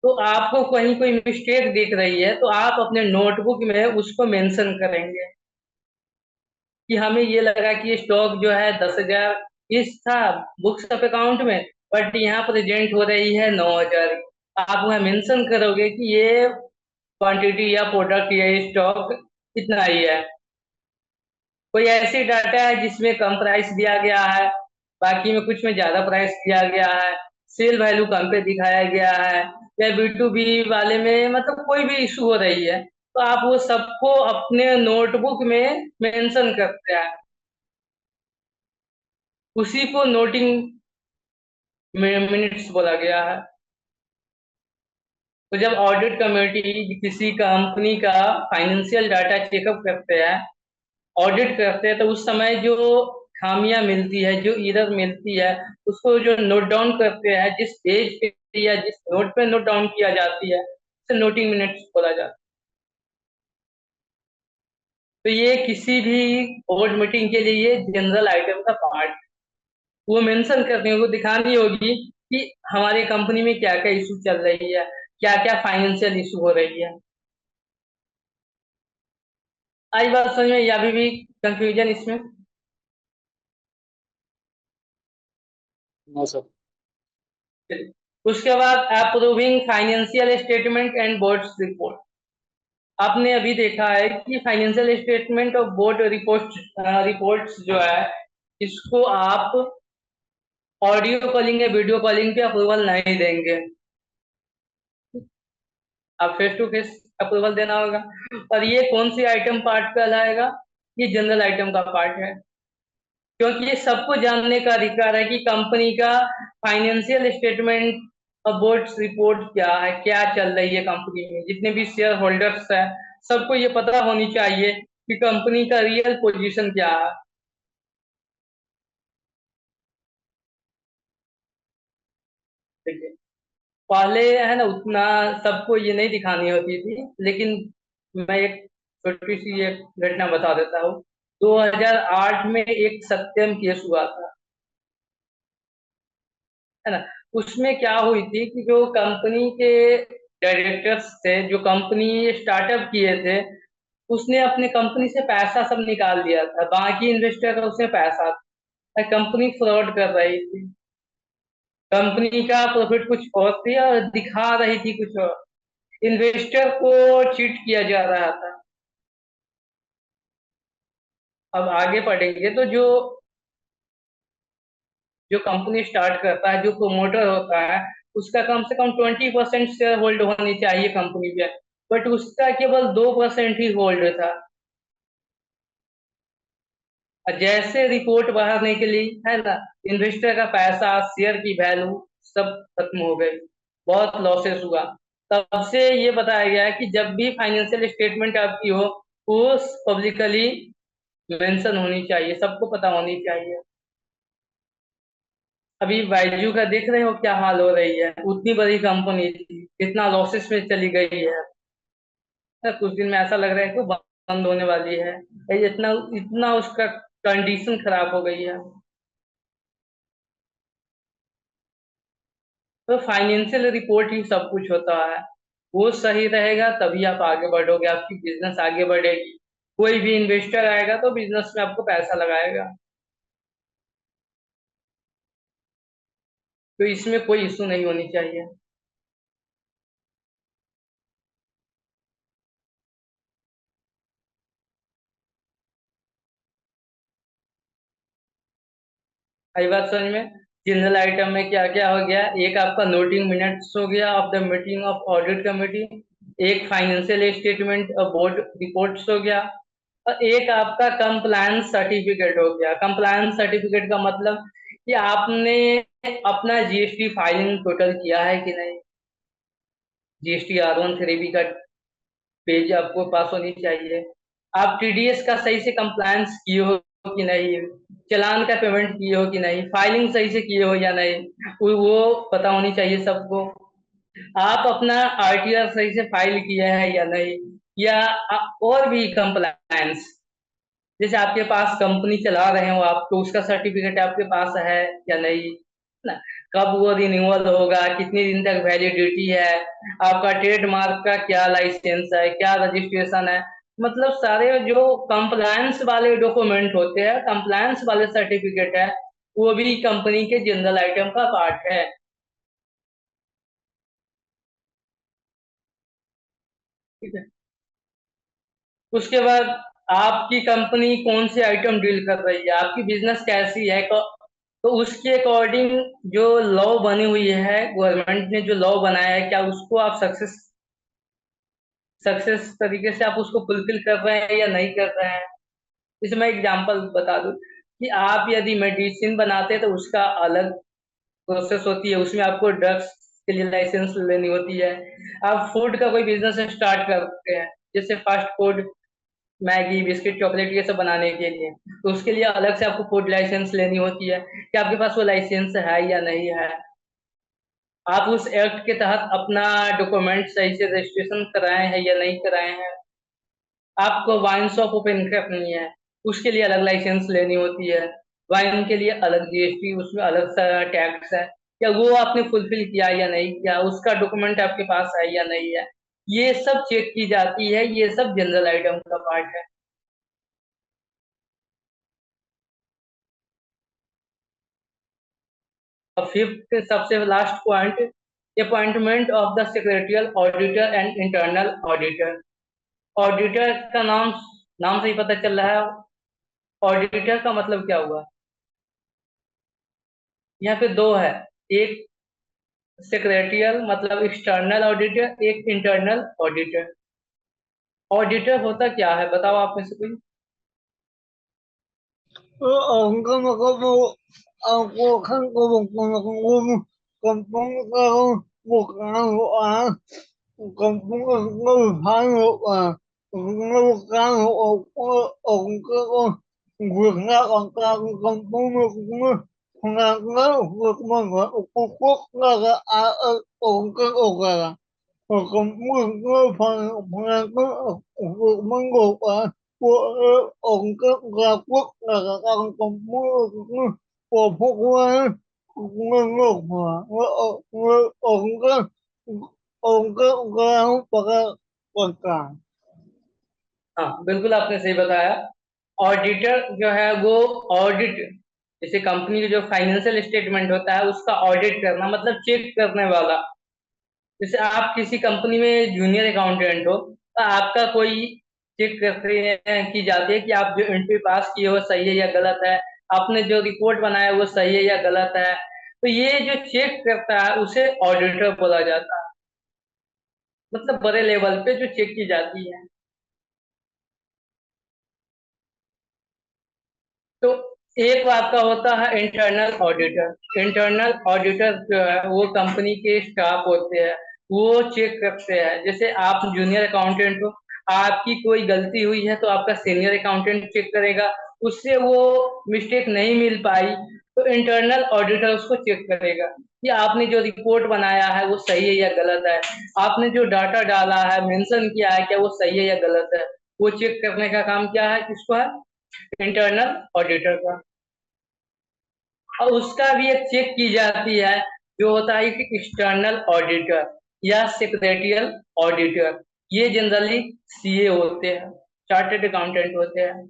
तो आपको कहीं कोई मिस्टेक दिख रही है, तो आप अपने नोटबुक में उसको मेंशन करेंगे कि हमें ये लगा कि ये स्टॉक जो है 10,000 इस था बुक्स ऑफ अकाउंट में, बट यहाँ प्रेजेंट हो रही है 9,000। आप वह मेंशन करोगे कि ये क्वांटिटी या प्रोडक्ट या स्टॉक इतना ही है। कोई ऐसी डाटा है जिसमें कम प्राइस दिया गया है, बाकी में कुछ में ज्यादा प्राइस दिया गया है, सेल वैल्यू कम पे दिखाया गया है, या B2B वाले में मतलब कोई भी इशू हो रही है, तो आप वो सबको अपने नोटबुक में मेंशन करते हैं, उसी को नोटिंग मिनट्स बोला गया है। तो जब ऑडिट कमेटी किसी कंपनी का फाइनेंशियल डाटा चेकअप करते हैं, ऑडिट करते हैं, तो उस समय जो खामियां मिलती है, जो एरर मिलती है, उसको जो नोट डाउन करते हैं, जिस पेज पे या जिस नोट पे नोट डाउन किया जाती है, उसे नोटिंग मिनट्स बोला जाता है। तो ये किसी भी बोर्ड मीटिंग के लिए ये जनरल आइटम का पार्ट, वो मेंशन करनी होगी, दिखानी होगी कि हमारी कंपनी में क्या क्या इशू चल रही है, क्या क्या फाइनेंशियल इशू हो रही है। आई बात समझ में, या अभी भी कंफ्यूजन इसमें? No sir. उसके बाद approving financial statement and board's report. आपने अभी देखा है कि फाइनेंशियल स्टेटमेंट और बोर्ड रिपोर्ट्स जो है, इसको आप ऑडियो कॉलिंग या वीडियो कॉलिंग पे अप्रूवल नहीं देंगे, आप फेस टू फेस अप्रूवल देना होगा। और ये कौन सी आइटम पार्ट कहलाएगा? ये जनरल आइटम का पार्ट है, क्योंकि ये सबको जानने का अधिकार है कि कंपनी का फाइनेंशियल स्टेटमेंट और बोर्ड रिपोर्ट क्या है, क्या चल रही है कंपनी में, जितने भी शेयर होल्डर्स है, सबको ये पता होनी चाहिए कि कंपनी का रियल पोजीशन क्या है। ठीक है, पहले है ना उतना सबको ये नहीं दिखानी होती थी, लेकिन मैं एक छोटी सी एक घटना बता देता हूँ। 2008 में एक सत्यम केस हुआ था, है ना। उसमें क्या हुई थी कि जो कंपनी के डायरेक्टर्स थे, जो कंपनी स्टार्टअप किए थे, उसने अपने कंपनी से पैसा सब निकाल दिया था, बाकी इन्वेस्टर का उसने पैसा था, कंपनी फ्रॉड कर रही थी, कंपनी का प्रॉफिट कुछ और थी और दिखा रही थी कुछ और, इन्वेस्टर को चीट किया जा रहा था। अब आगे पढ़ेंगे तो जो जो कंपनी स्टार्ट करता है, जो प्रोमोटर होता है, उसका कम से कम 20% शेयर होल्ड होनी चाहिए कंपनी में, बट उसका केवल 2% ही होल्ड था। और जैसे रिपोर्ट बाहर निकली, है ना, इन्वेस्टर का पैसा, शेयर की वैल्यू सब खत्म हो गई, बहुत लॉसेस हुआ। तब से ये बताया गया है कि जब भी फाइनेंशियल स्टेटमेंट आपकी हो, वो पब्लिकली मेंशन होनी चाहिए, सबको पता होनी चाहिए। अभी बायजू का देख रहे हो क्या हाल हो रही है, उतनी बड़ी कंपनी थी, कितना लॉसेस में चली गई है। कुछ दिन में ऐसा लग रहा है कि बंद होने वाली है, ये इतना इतना उसका कंडीशन खराब हो गई है। तो फाइनेंशियल रिपोर्ट ही सब कुछ होता है, वो सही रहेगा तभी आप आगे बढ़ोगे, आपकी बिजनेस आगे बढ़ेगी, कोई भी इन्वेस्टर आएगा तो बिजनेस में आपको पैसा लगाएगा। तो इसमें कोई इशू नहीं होनी चाहिए। आई बात समझ में? जनरल आइटम में क्या क्या हो गया? एक आपका नोटिंग मिनट्स हो गया of the meeting of audit committee, एक फाइनेंशियल स्टेटमेंट और बोर्ड रिपोर्ट्स हो गया, और एक आपका कंप्लायंस सर्टिफिकेट हो गया। कंप्लायंस सर्टिफिकेट का मतलब कि आपने अपना जीएसटी फाइलिंग टोटल किया है कि नहीं। जीएसटी R1 3B का पेज आपको पास होनी चाहिए। आप टीडीएस का सही से कंप्लायंस किए हो कि नहीं, चालान का पेमेंट किए हो कि नहीं, फाइलिंग सही से किए हो या नहीं, वो पता होनी चाहिए सबको। आप अपना आरटीआर सही से फाइल किया है या नहीं, या और भी कंप्लायंस, जैसे आपके पास कंपनी चला रहे हो आप, तो उसका सर्टिफिकेट आपके पास है या नहीं ना, कब वो रिन्यूअल होगा, कितने दिन तक वैलिडिटी है, आपका ट्रेडमार्क का क्या लाइसेंस है, क्या रजिस्ट्रेशन है। मतलब सारे जो कंप्लायंस वाले डॉक्यूमेंट होते हैं, कंप्लायंस वाले सर्टिफिकेट है, वो भी कंपनी के जनरल आइटम का पार्ट है। ठीक है। उसके बाद आपकी कंपनी कौन से आइटम डील कर रही है, आपकी बिजनेस कैसी है, तो उसके अकॉर्डिंग जो लॉ बनी हुई है, गवर्नमेंट ने जो लॉ बनाया है, क्या उसको आप सक्सेस तरीके से आप उसको फुलफिल कर रहे हैं या नहीं कर रहे हैं। इसमें एग्जांपल बता दूं कि आप यदि मेडिसिन बनाते हैं तो उसका अलग प्रोसेस होती है, उसमें आपको ड्रग्स के लिए लाइसेंस लेनी होती है। आप फूड का कोई बिजनेस स्टार्ट करते हैं, जैसे fast food, Maggi, biscuit, chocolate, ये सब बनाने के लिए, तो उसके लिए अलग से आपको फूड लाइसेंस लेनी होती है कि आपके पास वो लाइसेंस है या नहीं है। आप उस एक्ट के तहत अपना डॉक्यूमेंट सही से रजिस्ट्रेशन कराए हैं या नहीं कराए हैं। आपको वाइन शॉप ओपन करनी है, उसके लिए अलग लाइसेंस लेनी होती है, वाइन के लिए अलग जीएसटी, उसमें अलग सा टैक्स है, क्या वो आपने फुलफिल किया या नहीं किया, उसका डॉक्यूमेंट आपके पास है या नहीं है, ये सब चेक की जाती है। ये सब जनरल आइटम का पार्ट है। और फिफ्थ सबसे last point, appointment of the secretarial auditor and internal auditor. Auditor का नाम नाम से ही पता चल रहा है। ऑडिटर का मतलब क्या हुआ, यहाँ पे दो है, एक सेक्रेटरियल मतलब एक्सटर्नल ऑडिटर, एक इंटरनल ऑडिटर। ऑडिटर होता क्या है, बताओ आप में से कोई। हाँ बिल्कुल, आपने सही बताया। ऑडिटर जो है वो ऑडिट, जैसे कंपनी का जो फाइनेंशियल स्टेटमेंट होता है उसका ऑडिट करना, मतलब चेक करने वाला। जैसे आप किसी कंपनी में जूनियर अकाउंटेंट हो, तो आपका कोई चेक करते हैं की जाती है कि आप जो एंट्री पास किए हो सही है या गलत है, आपने जो रिपोर्ट बनाया वो सही है या गलत है। तो ये जो चेक करता है उसे ऑडिटर बोला जाता है, मतलब बड़े लेवल पे जो चेक की जाती है। तो एक आपका होता है इंटरनल ऑडिटर। इंटरनल ऑडिटर जो है वो कंपनी के स्टाफ होते हैं, वो चेक करते हैं। जैसे आप जूनियर अकाउंटेंट हो, आपकी कोई गलती हुई है तो आपका सीनियर अकाउंटेंट चेक करेगा, उससे वो मिस्टेक नहीं मिल पाई तो इंटरनल ऑडिटर उसको चेक करेगा कि आपने जो रिपोर्ट बनाया है वो सही है या गलत है, आपने जो डाटा डाला है, मेंशन किया है, क्या वो सही है या गलत है। वो चेक करने का काम क्या है, किसको है, इंटरनल ऑडिटर का। और उसका भी एक चेक की जाती है जो होता है कि एक्सटर्नल ऑडिटर या सेक्रेटरियल ऑडिटर। ये जनरली सीए होते हैं, चार्टेड अकाउंटेंट होते हैं।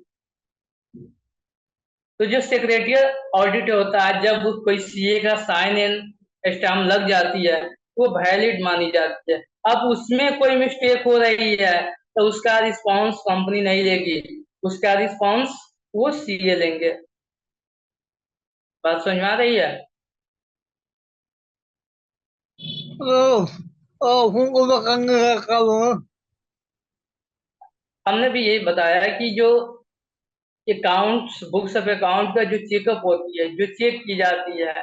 तो जो सेक्रेटरियल ऑडिट होता है, जब कोई सीए का साइन इन स्टाम्प लग जाती है, वो वैलिड मानी जाती है। अब उसमें कोई मिस्टेक हो रही है तो उसका रिस्पॉन्स कंपनी नहीं लेगी, उसका रिस्पॉन्स वो सीए लेंगे। बात समझ में आ रही है। हमने भी यही बताया कि जो अकाउंट्स बुक्स ऑफ अकाउंट का जो चेकअप होती है, जो चेक की जाती है,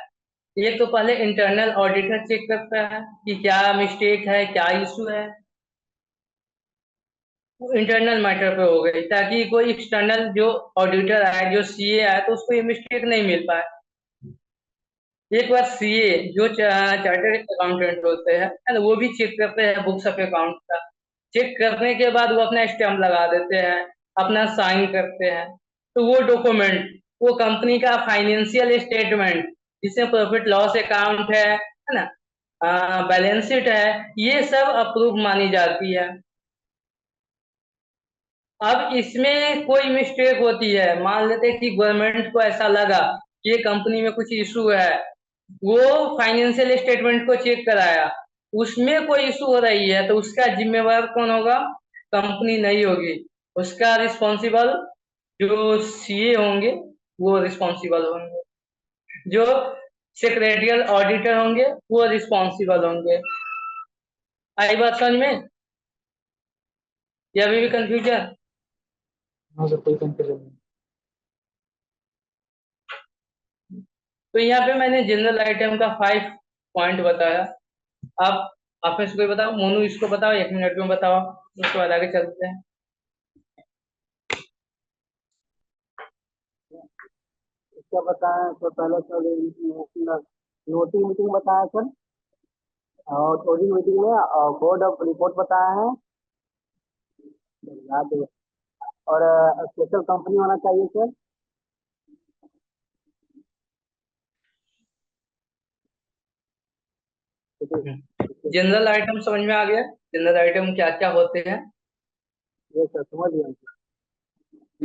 एक तो पहले इंटरनल ऑडिटर चेक करता है कि क्या मिस्टेक है, क्या इशू है। वो इंटरनल मैटर पे हो गई, ताकि कोई एक्सटर्नल जो ऑडिटर आए, जो सीए आए, तो उसको ये मिस्टेक नहीं मिल पाए। एक बार सीए जो चार्टर्ड अकाउंटेंट होते हैं, है ना, वो भी चेक करते हैं बुक्स ऑफ अकाउंट का। चेक करने के बाद वो अपना स्टैम्प लगा देते हैं, अपना साइन करते हैं। तो वो डॉक्यूमेंट, वो कंपनी का फाइनेंशियल स्टेटमेंट, जिसमें प्रॉफिट लॉस अकाउंट है ना, बैलेंस शीट है, ये सब अप्रूव मानी जाती है। अब इसमें कोई मिस्टेक होती है, मान लेते हैं कि गवर्नमेंट को ऐसा लगा कि ये कंपनी में कुछ इशू है, वो फाइनेंशियल स्टेटमेंट को चेक कराया, उसमें कोई इशू हो रही है, तो उसका जिम्मेवार कौन होगा? कंपनी नहीं होगी। उसका रिस्पॉन्सिबल जो सीए होंगे, वो रिस्पॉन्सिबल होंगे। जो सेक्रेटरियल ऑडिटर होंगे, वो रिस्पॉन्सिबल होंगे। आई बात समझ में, या अभी भी कंफ्यूजन? हाँ सर, कोई कंफ्यूजन नहीं। तो यहाँ पे मैंने जनरल आइटम का 5 पॉइंट बताया। आप आप में से कोई बताओ, मोनू इसको बताओ, 1 मिनट में बताओ, उसके बाद आगे चलते हैं। क्या बताएं? तो पहले सर नोटिंग मीटिंग बताया सर, और क्लोजिंग मीटिंग में बोर्ड ऑफ रिपोर्ट बताया है, याद है। और स्पेशल कंपनी होना चाहिए सर। जनरल आइटम समझ में आ गया? जनरल आइटम क्या क्या होते हैं? ये सर समझ गए।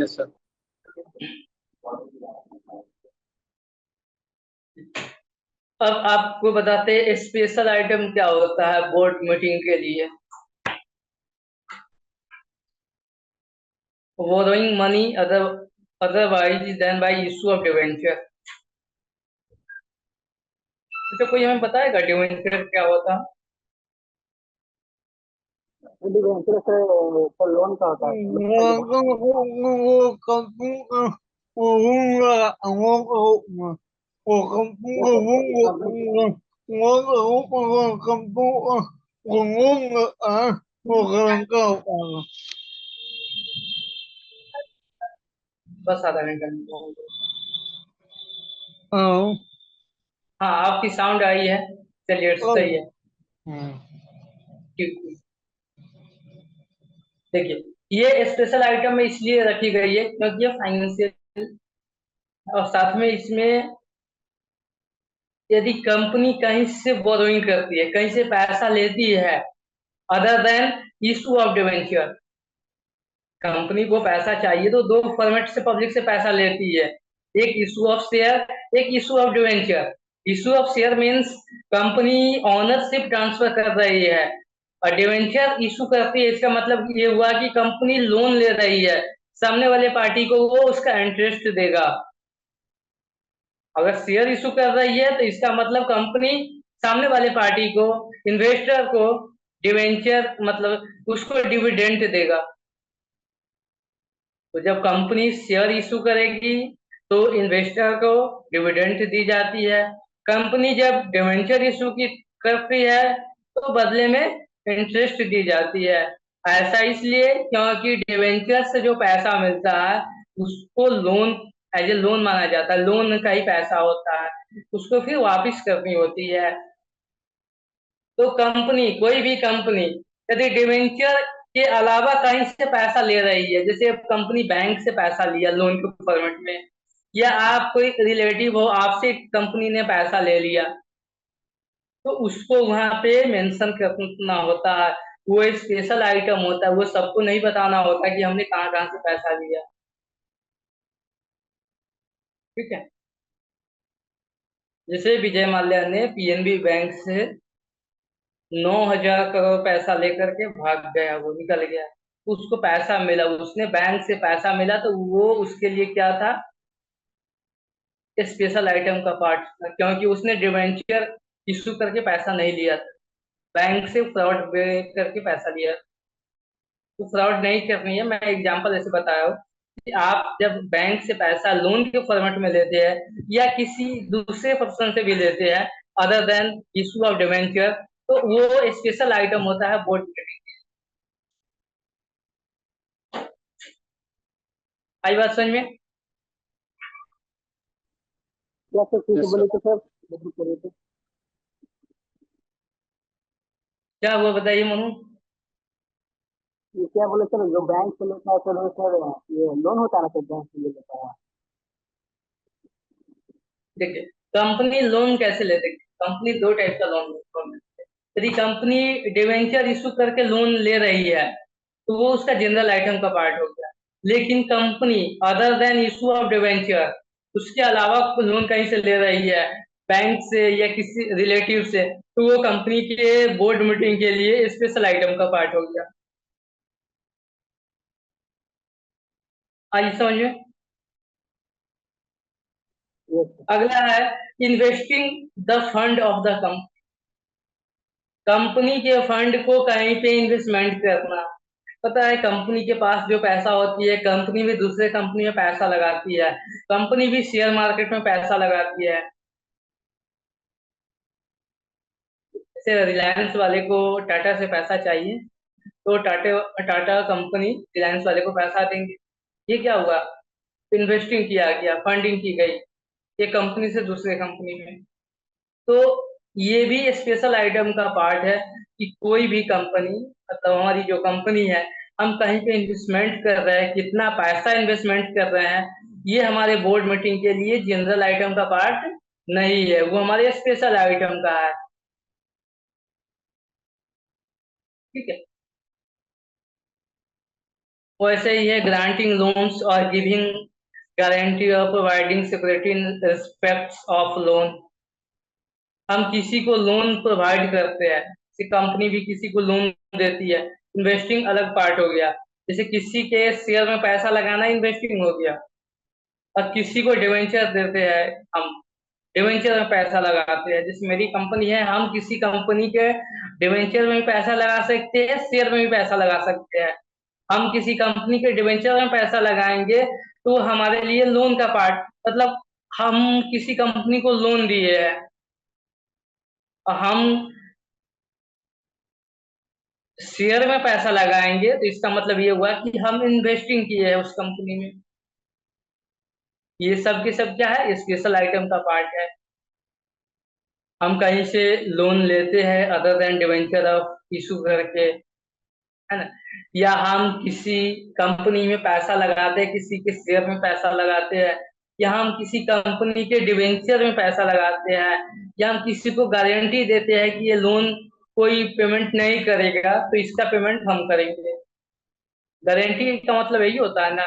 Yes sir. अब आपको बताते हैं स्पेशल आइटम क्या होता है बोर्ड मीटिंग के लिए। Borrowing money otherwise than by issue of debenture. तो कोई हमें बताएगा डिवेंचर क्या होता है? डिवेंचर सर लोन का होता है। बस आधा घंटा में। हाँ, आपकी साउंड आई है, चलिए सही है। ठीक। देखिए, ये स्पेशल आइटम में इसलिए रखी गई है क्योंकि ये फाइनेंशियल, और साथ में इसमें यदि कंपनी कहीं से बोरोइंग करती है, कहीं से पैसा लेती है, other than issue of debenture, company को पैसा चाहिए तो दो फॉर्मेट से पब्लिक से पैसा लेती है, एक इशू ऑफ शेयर, एक issue of debenture. Issue of share means company ownership transfer कर रही है, और डिवेंचर इशू करती है, इसका मतलब ये हुआ कि कंपनी लोन ले रही है, सामने वाले पार्टी को वो उसका इंटरेस्ट देगा। अगर शेयर इशू कर रही है तो इसका मतलब कंपनी सामने वाले पार्टी को, इन्वेस्टर को, डिवेंचर मतलब उसको डिविडेंड देगा। तो जब कंपनी शेयर इशू करेगी तो इन्वेस्टर को डिविडेंड दी जाती है। कंपनी जब डिवेंचर इशू की करती है तो बदले में इंटरेस्ट दी जाती है। ऐसा इसलिए क्योंकि डिवेंचर से जो पैसा मिलता है उसको लोन, एज ए लोन माना जाता है, लोन का ही पैसा होता है, उसको फिर वापस करनी होती है। तो कंपनी, कोई भी कंपनी यदि डिवेंचर के अलावा कहीं से पैसा ले रही है, जैसे कंपनी बैंक से पैसा लिया लोन के फॉर्मेट में, या आप कोई रिलेटिव हो, आपसे कंपनी ने पैसा ले लिया, तो उसको वहां पे मेंशन करना होता है। वो स्पेशल आइटम होता है, वो सबको नहीं बताना होता कि हमने कहाँ कहाँ से पैसा लिया। ठीक है। जैसे विजय माल्या ने पीएनबी बैंक से 9,000 करोड़ पैसा लेकर के भाग गया, वो निकल गया, उसको पैसा मिला, उसने बैंक से पैसा मिला, तो वो उसके लिए क्या था? स्पेशल आइटम का पार्ट था, क्योंकि उसने डिवेंचर इशू करके पैसा नहीं लिया था, बैंक से फ्रॉड करके पैसा लिया। तो फ्रॉड नहीं करनी है। मैं एग्जांपल ऐसे बताया हूँ कि आप जब बैंक से पैसा लोन के फॉर्मेट में लेते हैं या किसी दूसरे पर्सन से भी लेते हैं other than issue of debenture, तो वो स्पेशल आइटम होता है बोर्ड मीटिंग। आई बात समझ में? क्या सर फिर से यस बोले सर। तो सर, रिपीट करिए तो। क्या हुआ बताइए मनु? ये क्या बोले सर, जो बैंक से लेता है सर वो सर ये लोन होता है ना सर, बैंक से ले लेता है। देखिए, कंपनी लोन कैसे लेती है? कंपनी दो टाइप का लोन लेती है। यदि कंपनी डिवेंचर इशू करके लोन ले रही है तो वो उसका जनरल आइटम का पार्ट हो गया। लेकिन company other than issue of debenture, उसके अलावा लोन कहीं से ले रही है, बैंक से या किसी रिलेटिव से, तो वो कंपनी के बोर्ड मीटिंग के लिए स्पेशल आइटम का पार्ट हो गया। आइए समझ में। ये सर। अगला है investing the fund of the company. Company के फंड को कहीं पे इन्वेस्टमेंट करना। पता है कंपनी के पास जो पैसा होती है, कंपनी भी दूसरे कंपनी में पैसा लगाती है, कंपनी भी शेयर मार्केट में पैसा लगाती है। जैसे रिलायंस वाले को टाटा से पैसा चाहिए तो टाटा टाटा कंपनी रिलायंस वाले को पैसा देंगे। ये क्या हुआ? इन्वेस्टिंग किया गया, फंडिंग की गई एक कंपनी से दूसरे कंपनी में। तो ये भी स्पेशल आइटम का पार्ट है कि कोई भी कंपनी, मतलब हमारी जो कंपनी है, हम कहीं पे इन्वेस्टमेंट कर रहे हैं, कितना पैसा इन्वेस्टमेंट कर रहे हैं, ये हमारे बोर्ड मीटिंग के लिए जनरल आइटम का पार्ट नहीं है, वो हमारे स्पेशल आइटम का है। ठीक है। वैसे ही है ग्रांटिंग लोन्स और गिविंग गारंटी और providing security in respect of loan. हम किसी को लोन प्रोवाइड करते हैं, जैसे कंपनी भी किसी को लोन देती है, इन्वेस्टिंग अलग पार्ट हो गया। जैसे किसी के शेयर में पैसा लगाना इन्वेस्टिंग हो गया। और किसी को डिवेंचर देते हैं, हम डिवेंचर में पैसा लगाते हैं। जैसे मेरी कंपनी है, हम किसी कंपनी के डिवेंचर में भी पैसा लगा सकते हैं, शेयर में भी पैसा लगा सकते हैं। हम किसी कंपनी के डिवेंचर में पैसा लगाएंगे तो हमारे लिए लोन का पार्ट, मतलब हम किसी कंपनी को लोन दिए हैं, हम शेयर में पैसा लगाएंगे तो इसका मतलब ये हुआ कि हम इन्वेस्टिंग किए हैं उस कंपनी में। ये सब के सब क्या है? स्पेशल आइटम का पार्ट है। हम कहीं से लोन लेते हैं other than debenture of issue करके, है ना, या हम किसी कंपनी में पैसा लगाते हैं, किसी के शेयर में पैसा लगाते हैं, या हम किसी कंपनी के डिवेंचर में पैसा लगाते हैं, या हम किसी को गारंटी देते हैं कि ये लोन कोई पेमेंट नहीं करेगा तो इसका पेमेंट हम करेंगे। गारंटी का मतलब यही होता है ना।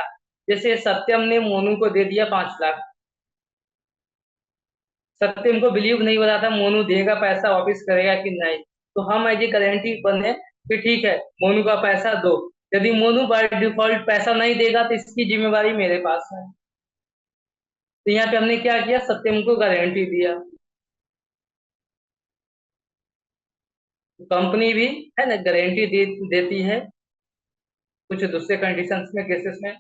जैसे सत्यम ने मोनू को दे दिया 5 लाख, सत्यम को बिलीव नहीं हो रहा था मोनू देगा पैसा, वापस करेगा कि नहीं, तो हम एज ए गारंटी बने कि ठीक है मोनू का पैसा दो। यदि मोनू बाय डिफॉल्ट पैसा नहीं देगा तो इसकी जिम्मेवारी मेरे पास है। तो यहाँ पे हमने क्या किया? सत्यम को गारंटी दिया। कंपनी भी है ना गारंटी देती है कुछ दूसरे कंडीशंस में, केसेस में।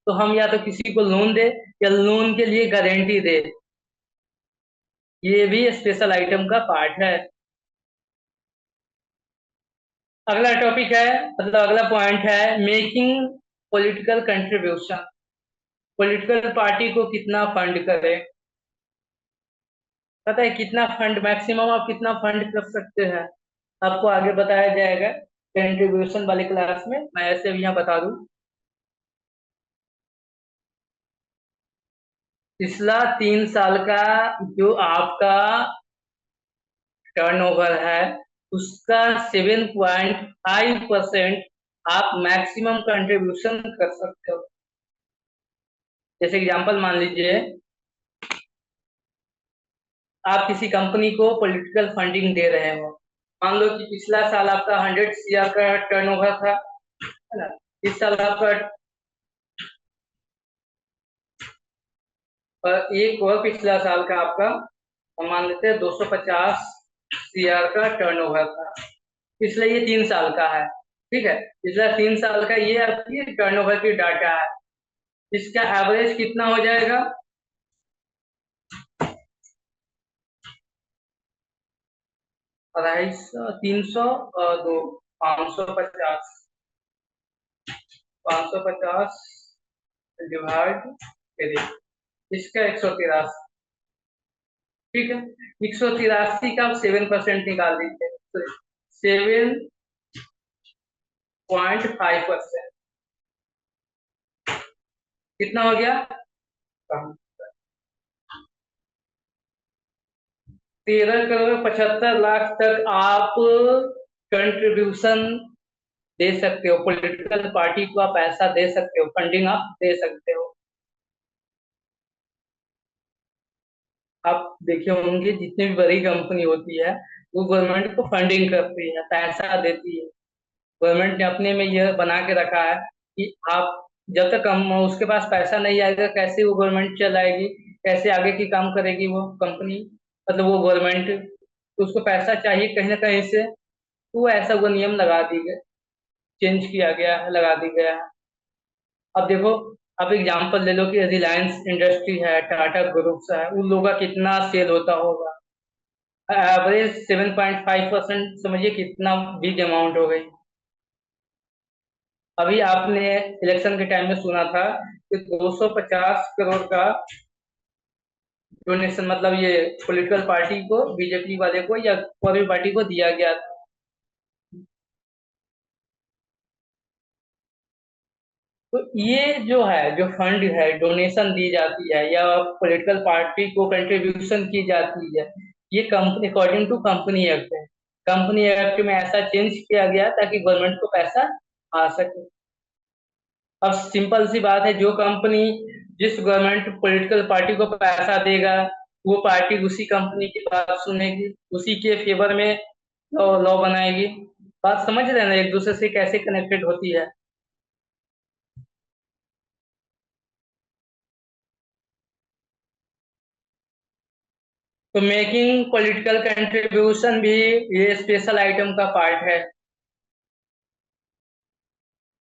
तो हम या तो किसी को लोन दे या लोन के लिए गारंटी दे, ये भी स्पेशल आइटम का पार्ट है। अगला टॉपिक है, मतलब अगला पॉइंट है making political contribution. Political party को कितना फंड करें? पता है कितना फंड मैक्सिमम आप कितना फंड कर सकते हैं? आपको आगे बताया जाएगा कंट्रीब्यूशन वाले क्लास में, मैं ऐसे भी यहाँ बता दूं। पिछला 3 साल का जो आपका टर्नओवर है उसका 7.5% आप मैक्सिमम कंट्रीब्यूशन कर सकते हो। जैसे एग्जांपल मान लीजिए, आप किसी कंपनी को पॉलिटिकल फंडिंग दे रहे हो। मान लो कि पिछला साल आपका 100 CR का टर्नओवर था, है ना, इस साल आपका एक और पिछला साल का आपका हम मान लेते हैं 250 CR का टर्नओवर था। इसलिए ये 3 साल का है। ठीक है। पिछला 3 साल का ये आपकी टर्नओवर की डाटा है। इसका एवरेज कितना हो जाएगा? 250, 300 और 2, 550, 550 डिवाइड करिए, इसका 183। ठीक है। 183 का आप 7% निकाल दीजिए, तो 7.5%। कितना हो गया? 13 करोड़ 75 लाख तक आप कंट्रीब्यूशन दे सकते हो, पॉलिटिकल पार्टी को आप पैसा दे सकते हो, फंडिंग आप दे सकते हो। आप देखे होंगे जितनी भी बड़ी कंपनी होती है वो गवर्नमेंट को फंडिंग करती है, पैसा देती है। गवर्नमेंट ने अपने में यह बना के रखा है कि आप जब तक हम उसके पास पैसा नहीं आएगा कैसे वो गवर्नमेंट चलाएगी, कैसे आगे की काम करेगी वो कंपनी, मतलब वो गवर्नमेंट। तो उसको पैसा चाहिए कहीं ना कहीं से, तो ऐसा वो नियम लगा दी गए, चेंज किया गया है, लगा दी गया है। अब देखो, आप एग्जांपल ले लो कि रिलायंस इंडस्ट्री है, टाटा ग्रुप्स है, उन लोगों का कितना सेल होता होगा। एवरेज 7.5%, समझिए कितना बिग अमाउंट हो गई। अभी आपने इलेक्शन के टाइम में सुना था कि 250 करोड़ का डोनेशन, मतलब ये पॉलिटिकल पार्टी को, बीजेपी वाले को या कोई भी पार्टी को दिया गया था। तो ये जो है, जो फंड है, डोनेशन दी जाती है या पॉलिटिकल पार्टी को कंट्रीब्यूशन की जाती है, ये company according to company act है। कंपनी एक्ट में ऐसा चेंज किया गया ताकि गवर्नमेंट को पैसा आ सके। अब सिंपल सी बात है, जो कंपनी जिस गवर्नमेंट पॉलिटिकल पार्टी को पैसा देगा, वो पार्टी उसी कंपनी की बात सुनेगी, उसी के फेवर में लॉ लॉ बनाएगी। बात समझ रहे हैं ना, एक दूसरे से कैसे कनेक्टेड होती है। तो मेकिंग पॉलिटिकल कंट्रीब्यूशन भी ये स्पेशल आइटम का पार्ट है।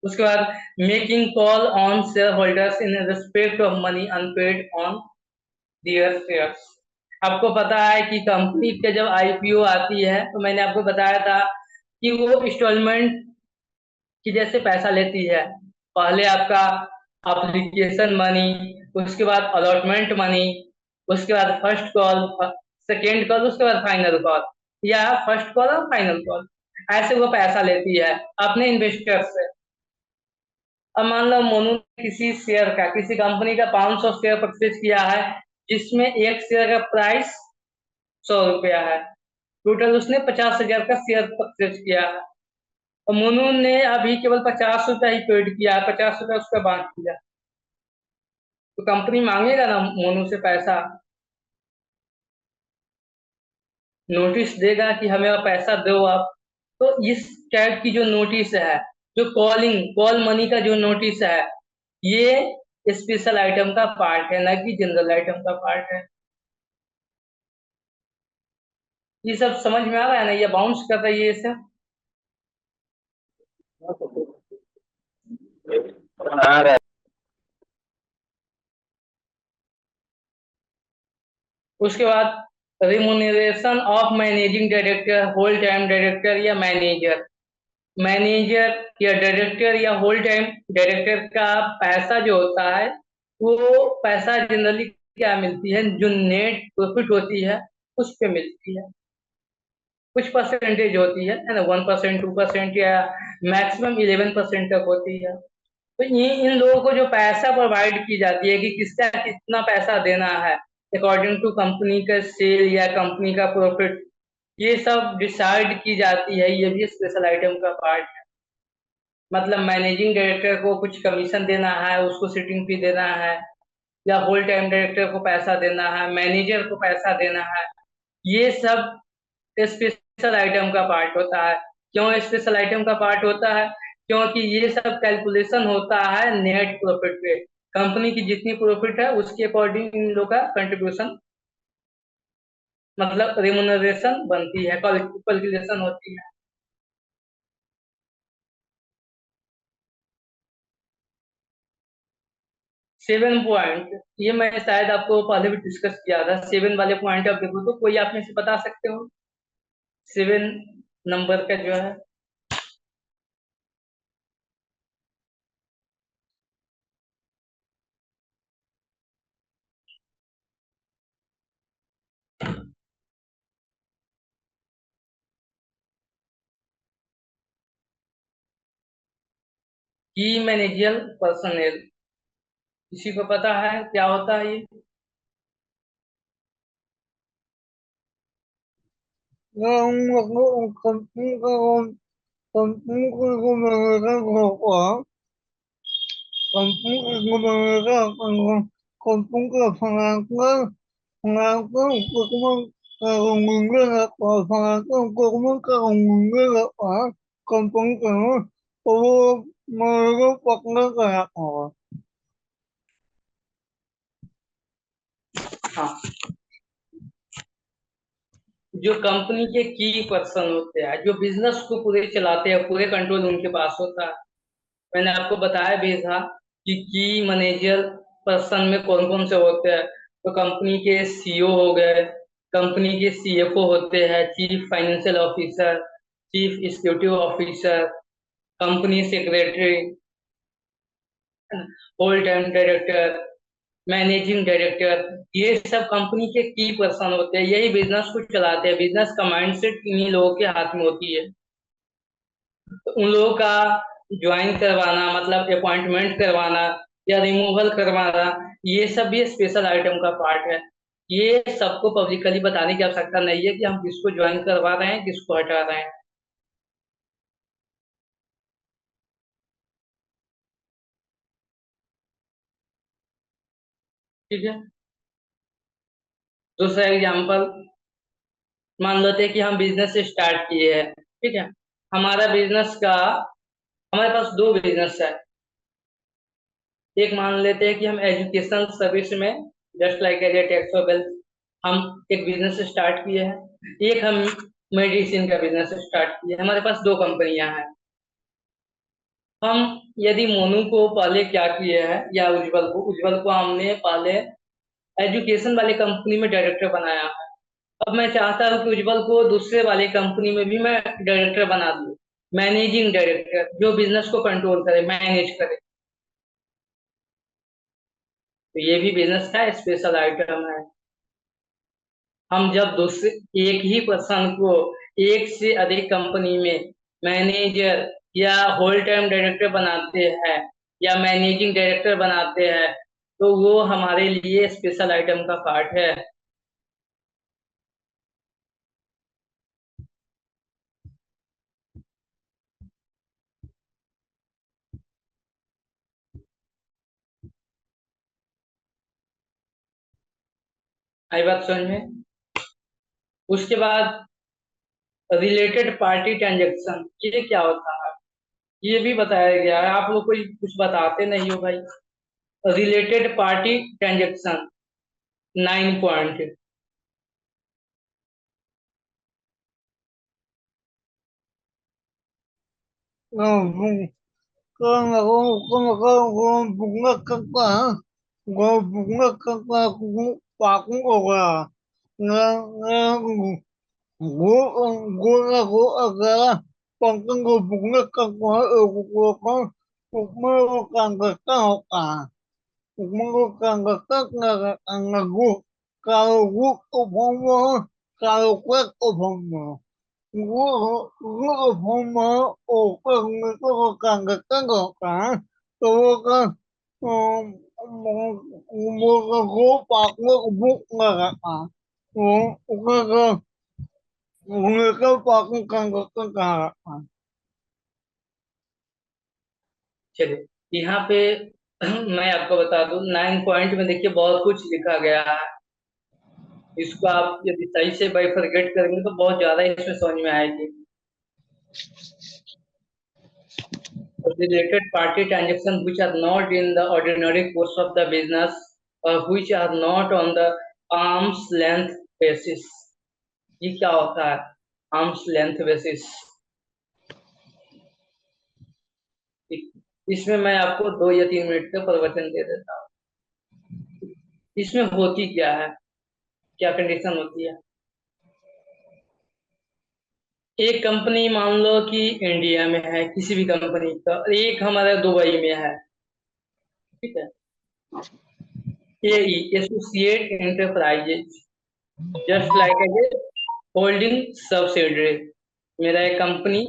उसके बाद making call on shareholders in respect of money unpaid on their shares. आपको पता है कि कंपनी के जब आईपीओ आती है तो मैंने आपको बताया था कि वो इंस्टॉलमेंट की जैसे पैसा लेती है। पहले आपका एप्लीकेशन मनी, उसके बाद अलॉटमेंट मनी, उसके बाद फर्स्ट कॉल, सेकेंड कॉल, उसके बाद फाइनल कॉल, या फर्स्ट कॉल और फाइनल कॉल। ऐसे वो पैसा लेती है अपने इन्वेस्टर से। अब मान लो मोनू ने किसी शेयर का, किसी कंपनी का 500 शेयर परचेज किया है, जिसमें एक शेयर का प्राइस 100 रुपया है। टोटल उसने 50,000 का शेयर परचेज किया है, और मोनू ने अभी केवल 50 रुपया ही पेड किया है, 50 रुपया उसका बांट दिया। तो कंपनी मांगेगा ना मोनू से पैसा, नोटिस देगा कि हमें अब पैसा दो आप। तो इस टाइप की जो नोटिस है, जो कॉल मनी का जो नोटिस है, ये स्पेशल आइटम का पार्ट है, ना कि जनरल आइटम का पार्ट है। ये सब समझ में आ रहा है ना, ये बाउंस कर रही है ये सब। आ रहा है। उसके बाद remuneration of managing director, whole time director या मैनेजर। मैनेजर या डायरेक्टर या होल टाइम डायरेक्टर का पैसा जो होता है, वो पैसा जनरली क्या मिलती है, जो नेट प्रॉफिट होती है उस पे मिलती है। कुछ परसेंटेज होती है ना, 1%, 2% या मैक्सिमम 11% तक होती है। तो ये इन लोगों को जो पैसा प्रोवाइड की जाती है कि किसका कितना पैसा देना है, अकॉर्डिंग टू कंपनी का सेल या कंपनी का प्रॉफिट, ये सब डिसाइड की जाती है। ये भी स्पेशल आइटम का पार्ट है। मतलब मैनेजिंग डायरेक्टर को कुछ कमीशन देना है, उसको सिटिंग फी देना है, या होल टाइम डायरेक्टर को पैसा देना है, मैनेजर को पैसा देना है, ये सब स्पेशल आइटम का पार्ट होता है। क्यों स्पेशल आइटम का पार्ट होता है? क्योंकि ये सब कैलकुलेशन होता है नेट प्रॉफिट पे। कंपनी की जितनी प्रॉफिट है उसके अकॉर्डिंग इन लोग का कंट्रीब्यूशन, मतलब रिमुनरेशन बनती है, कैलकुलेशन होती है। 7 पॉइंट, ये मैं शायद आपको पहले भी डिस्कस किया था। 7 वाले पॉइंट आप देखो तो कोई आप में से बता सकते हो 7 नंबर का जो है? की मैनेजियल पर्सनल, किसी को पता है क्या होता है ये? हाँ, जो कंपनी के की पर्सन होते हैं, जो बिजनेस को पूरे चलाते हैं, पूरे कंट्रोल उनके पास होता है। मैंने आपको बताया भी था कि मैनेजर पर्सन में कौन कौन से होते हैं। तो कंपनी के सीईओ हो गए, कंपनी के सीएफओ होते हैं, chief financial officer, chief executive officer, company secretary, whole time director, managing director, ये सब कंपनी के की पर्सन होते हैं। यही बिजनेस को चलाते हैं। बिजनेस का माइंडसेट इन्हीं लोगों के हाथ में होती है। तो उन लोगों का ज्वाइन करवाना, मतलब अपॉइंटमेंट करवाना या रिमूवल करवाना, ये सब भी स्पेशल आइटम का पार्ट है। ये सबको पब्लिकली बताने की आवश्यकता नहीं है कि हम किसको ज्वाइन करवा रहे हैं, किसको हटा रहे हैं। ठीक है। दूसरा एग्जाम्पल, मान लेते हैं कि हम बिजनेस स्टार्ट किए हैं। ठीक है। हमारा बिजनेस का, हमारे पास दो बिजनेस है। एक मान लेते हैं कि हम एजुकेशन सर्विस में, जस्ट लाइक एज टैक्स और वेल्थ, हम एक बिजनेस स्टार्ट किए हैं। एक हम मेडिसिन का बिजनेस स्टार्ट किए हैं। हमारे पास दो कंपनियां हैं। हम यदि मोनू को पहले क्या किए हैं, या उज्जवल को हमने पहले एजुकेशन वाली कंपनी में डायरेक्टर बनाया है। अब मैं चाहता हूँ कि उज्जवल को दूसरे वाली कंपनी में भी मैं डायरेक्टर बना दूं, मैनेजिंग डायरेक्टर, जो बिजनेस को कंट्रोल करे, मैनेज करे। तो ये भी बिजनेस का स्पेशल आइटम है। हम जब दूसरे एक ही पर्सन को एक से अधिक कंपनी में मैनेजर या होल टाइम डायरेक्टर बनाते हैं या मैनेजिंग डायरेक्टर बनाते हैं, तो वो हमारे लिए स्पेशल आइटम का पार्ट है। आई बात समझ में? उसके बाद रिलेटेड पार्टी ट्रांजेक्शन, ये क्या होता है? ये भी बताया गया है। आप लोग कोई कुछ बताते नहीं हो भाई। Related party transaction, 9 point. चलिए यहाँ पे मैं आपको बता दूं, 9 पॉइंट में देखिए बहुत कुछ लिखा गया है। इसको आप यदि सही से बाइफरकेट करेंगे तो बहुत ज्यादा इसमें समझ में आएगी। Related party transactions which are not in the ordinary course of the business, or which are not on the arm's length basis। ये क्या होता है आर्म्स लेंथ बेसिस? इसमें मैं आपको 2 या 3 मिनट का प्रवचन दे देता हूँ। इसमें होती क्या है, क्या कंडीशन होती है। एक कंपनी मान लो कि इंडिया में है किसी भी कंपनी का, और एक हमारा दुबई में है, ठीक है। एई associate enterprises just like a holding subsidiary. मेरा एक कंपनी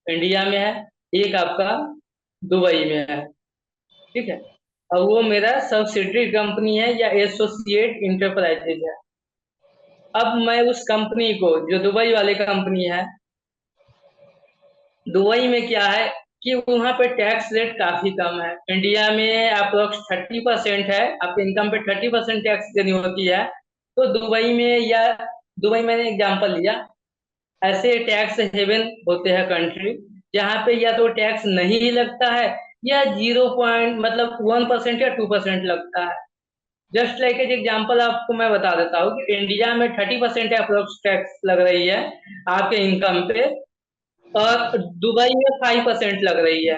इंडिया में है, एक आपका दुबई में है, ठीक है। और वो मेरा सब्सिडरी कंपनी है या एसोसिएट इंटरप्राइजेज है। अब मैं उस कंपनी को, जो दुबई वाली कंपनी है, दुबई में क्या है कि वहाँ पे टैक्स रेट काफी कम है। इंडिया में अप्रोक्स 30% है, आपके इनकम पे 30% टैक्स देनी होती है। तो दुबई में, या दुबई मैंने एग्जांपल लिया, ऐसे टैक्स हेवन होते हैं कंट्री जहाँ पे या तो टैक्स नहीं लगता है या 0 मतलब 1% या 2% लगता है। जस्ट लाइक एज एग्जाम्पल आपको मैं बता देता हूँ कि इंडिया में 30% अप्रोक्स टैक्स लग रही है आपके इनकम पे, और दुबई में 5% लग रही है।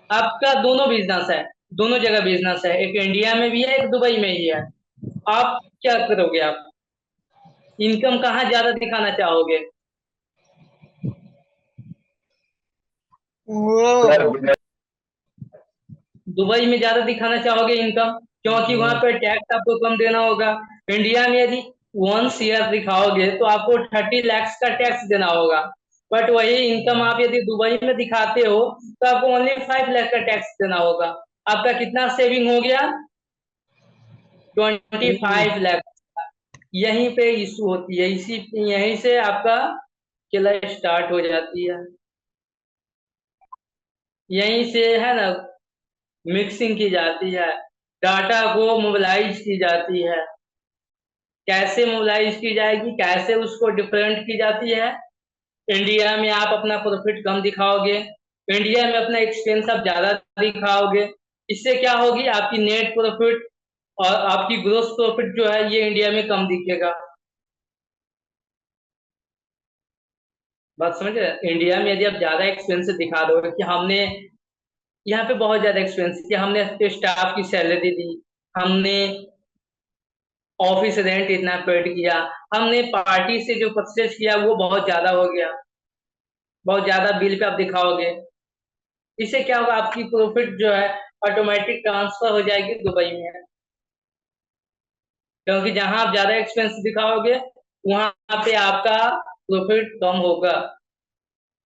आपका दोनों बिजनेस है, दोनों जगह बिजनेस है, एक इंडिया में भी है एक दुबई में ही है। आप क्या करोगे, आप इनकम कहाँ ज्यादा दिखाना चाहोगे। सर दुबई में ज्यादा दिखाना चाहोगे इनकम, क्योंकि वहां पे टैक्स आपको कम देना होगा। इंडिया में यदि 1 शेयर दिखाओगे तो आपको 30 लाख का टैक्स देना होगा, बट वही इनकम आप यदि दुबई में दिखाते हो तो आपको ओनली 5 लाख का टैक्स देना होगा। आपका कितना सेविंग हो गया, 25 लाख। यहीं पे इशू होती है, इसी यहीं से आपका किला स्टार्ट हो जाती है। यहीं से है ना मिक्सिंग की जाती है, डाटा को मोबिलाइज की जाती है। कैसे मोबिलाइज की जाएगी, कैसे उसको डिफरेंट की जाती है। इंडिया में आप अपना प्रॉफिट कम दिखाओगे, इंडिया में अपना एक्सपेंस आप ज्यादा दिखाओगे। इससे क्या होगी, आपकी नेट प्रॉफिट और आपकी ग्रोस प्रॉफिट जो है ये इंडिया में कम दिखेगा। बात समझ रहे। इंडिया में यदि आप ज्यादा एक्सपेंस दिखा दोगे कि हमने यहाँ पे बहुत ज्यादा एक्सपेंस किया, हमने स्टाफ की सैलरी दी, हमने ऑफिस रेंट इतना पेड किया, हमने पार्टी से जो परचेज किया वो बहुत ज्यादा हो गया, बहुत ज्यादा बिल पे आप दिखाओगे। इससे क्या होगा, आपकी प्रॉफिट जो है ऑटोमेटिक ट्रांसफर हो जाएगी दुबई में, क्योंकि जहां आप ज्यादा एक्सपेंस दिखाओगे वहां पे आपका प्रॉफिट कम होगा।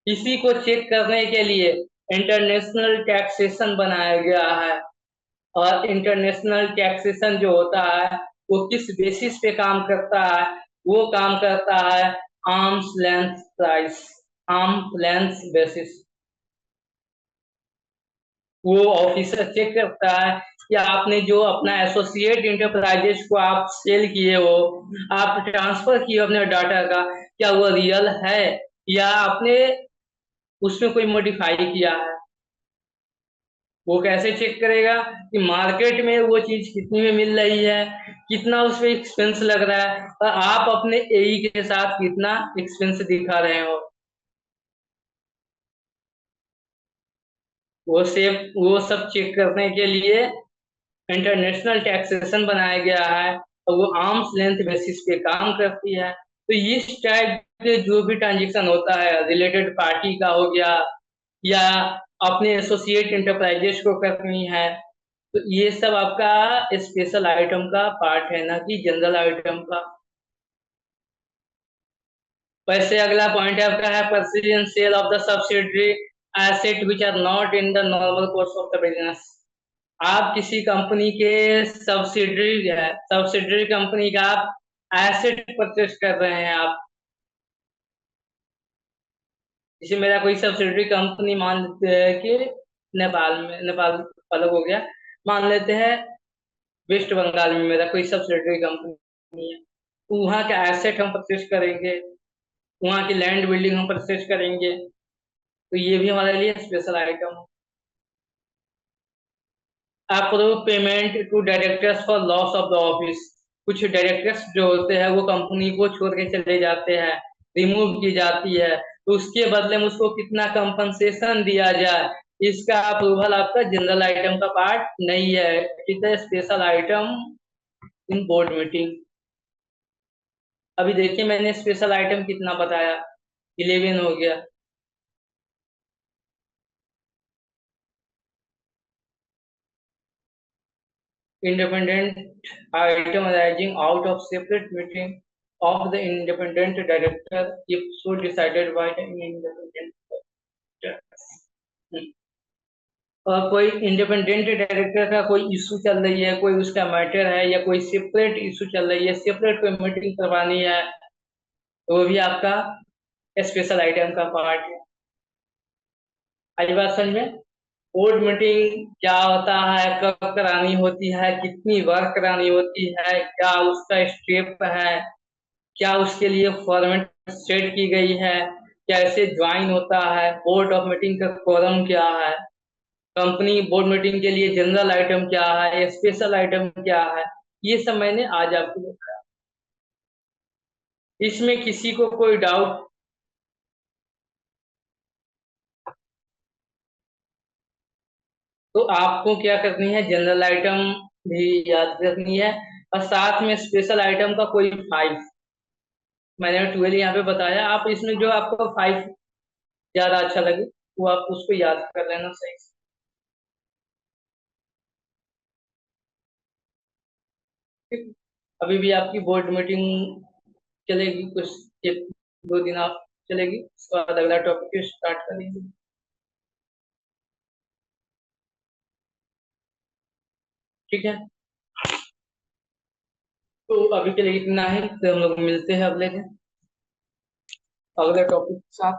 इसी को चेक करने के लिए इंटरनेशनल टैक्सेशन बनाया गया है। और इंटरनेशनल टैक्सेशन जो होता है वो किस बेसिस पे काम करता है, वो काम करता है arms length price, arm length basis. वो ऑफिसर चेक करता है कि आपने जो अपना एसोसिएट इंटरप्राइजेज को आप सेल किए हो, आप ट्रांसफर किए हो अपने डाटा का, क्या वो रियल है या आपने उसमें कोई मॉडिफाई किया है। वो कैसे चेक करेगा कि मार्केट में वो चीज कितनी में मिल रही है, कितना उसमें एक्सपेंस लग रहा है, और आप अपने एई के साथ कितना एक्सपेंस दिखा रहे हो। वो सब चेक करने के लिए इंटरनेशनल टैक्सेशन बनाया गया है, और वो आर्म्स लेंथ बेसिस पे काम करती है। तो इस टाइप के जो भी ट्रांजेक्शन होता है रिलेटेड पार्टी का हो गया, या अपने एसोसिएट इंटरप्राइजेस को करनी है, तो ये सब आपका स्पेशल आइटम का पार्ट है, ना कि जनरल आइटम का। वैसे अगला पॉइंट है आपका है purchase and sale of the subsidiary asset which are not in the normal course of the business. आप किसी कंपनी के सब्सिडरी है, सब्सिडरी कंपनी का आप एसेट परचेज कर रहे हैं। आप जैसे मेरा कोई सब्सिडरी कंपनी मान लेते हैं कि नेपाल में, नेपाल अलग हो गया, मान लेते हैं वेस्ट बंगाल में मेरा कोई सब्सिडरी कंपनी है, तो वहाँ का एसेट हम परचेज करेंगे, वहाँ की लैंड बिल्डिंग हम परचेज करेंगे, तो ये भी हमारे लिए स्पेशल आइटम है। Approve payment to directors for loss of the office. कुछ डायरेक्टर्स जो होते हैं वो कंपनी को छोड़ के चले जाते हैं, रिमूव की जाती है, तो उसके बदले में उसको कितना कंपनसेशन दिया जाए, इसका अप्रूवल आपका जनरल आइटम का पार्ट नहीं है, it is special item in board meeting. अभी देखिए मैंने स्पेशल आइटम कितना बताया, 11 हो गया। Independent item arising out of separate meeting of the independent director if so decided by the independent director। और कोई इंडिपेंडेंट डायरेक्टर का कोई इशू चल रही है, कोई उसका मैटर है, या कोई सेपरेट इशू चल रही है, सेपरेट कोई मीटिंग करवानी है, तो वो भी आपका स्पेशल आइटम का पार्ट है। आई बात समझ में? बोर्ड मीटिंग क्या होता है, कब करानी होती है, कितनी बार करानी होती है, क्या उसका स्टेप है, क्या उसके लिए फॉर्मेट सेट की गई है, कैसे ज्वाइन होता है, बोर्ड ऑफ मीटिंग का कोरम क्या है, कंपनी बोर्ड मीटिंग के लिए जनरल आइटम क्या है, स्पेशल आइटम क्या है, ये सब मैंने आज आपको बताया। इसमें किसी को कोई डाउट? तो आपको क्या करनी है, जनरल आइटम भी याद रखनी है, और साथ में स्पेशल आइटम का कोई 5, मैंने 12 यहाँ पे बताया, आप इसमें जो आपको 5 ज्यादा अच्छा लगे वो आप उसको याद कर लेना सही से। ठीक? अभी भी आपकी बोर्ड मीटिंग चलेगी, कुछ 1-2 दिन आप चलेगी, उसके बाद अगला टॉपिक स्टार्ट करेंगे। ठीक है, तो अभी के लिए इतना है, तो हम लोग मिलते हैं अगले दिन अगले टॉपिक के साथ।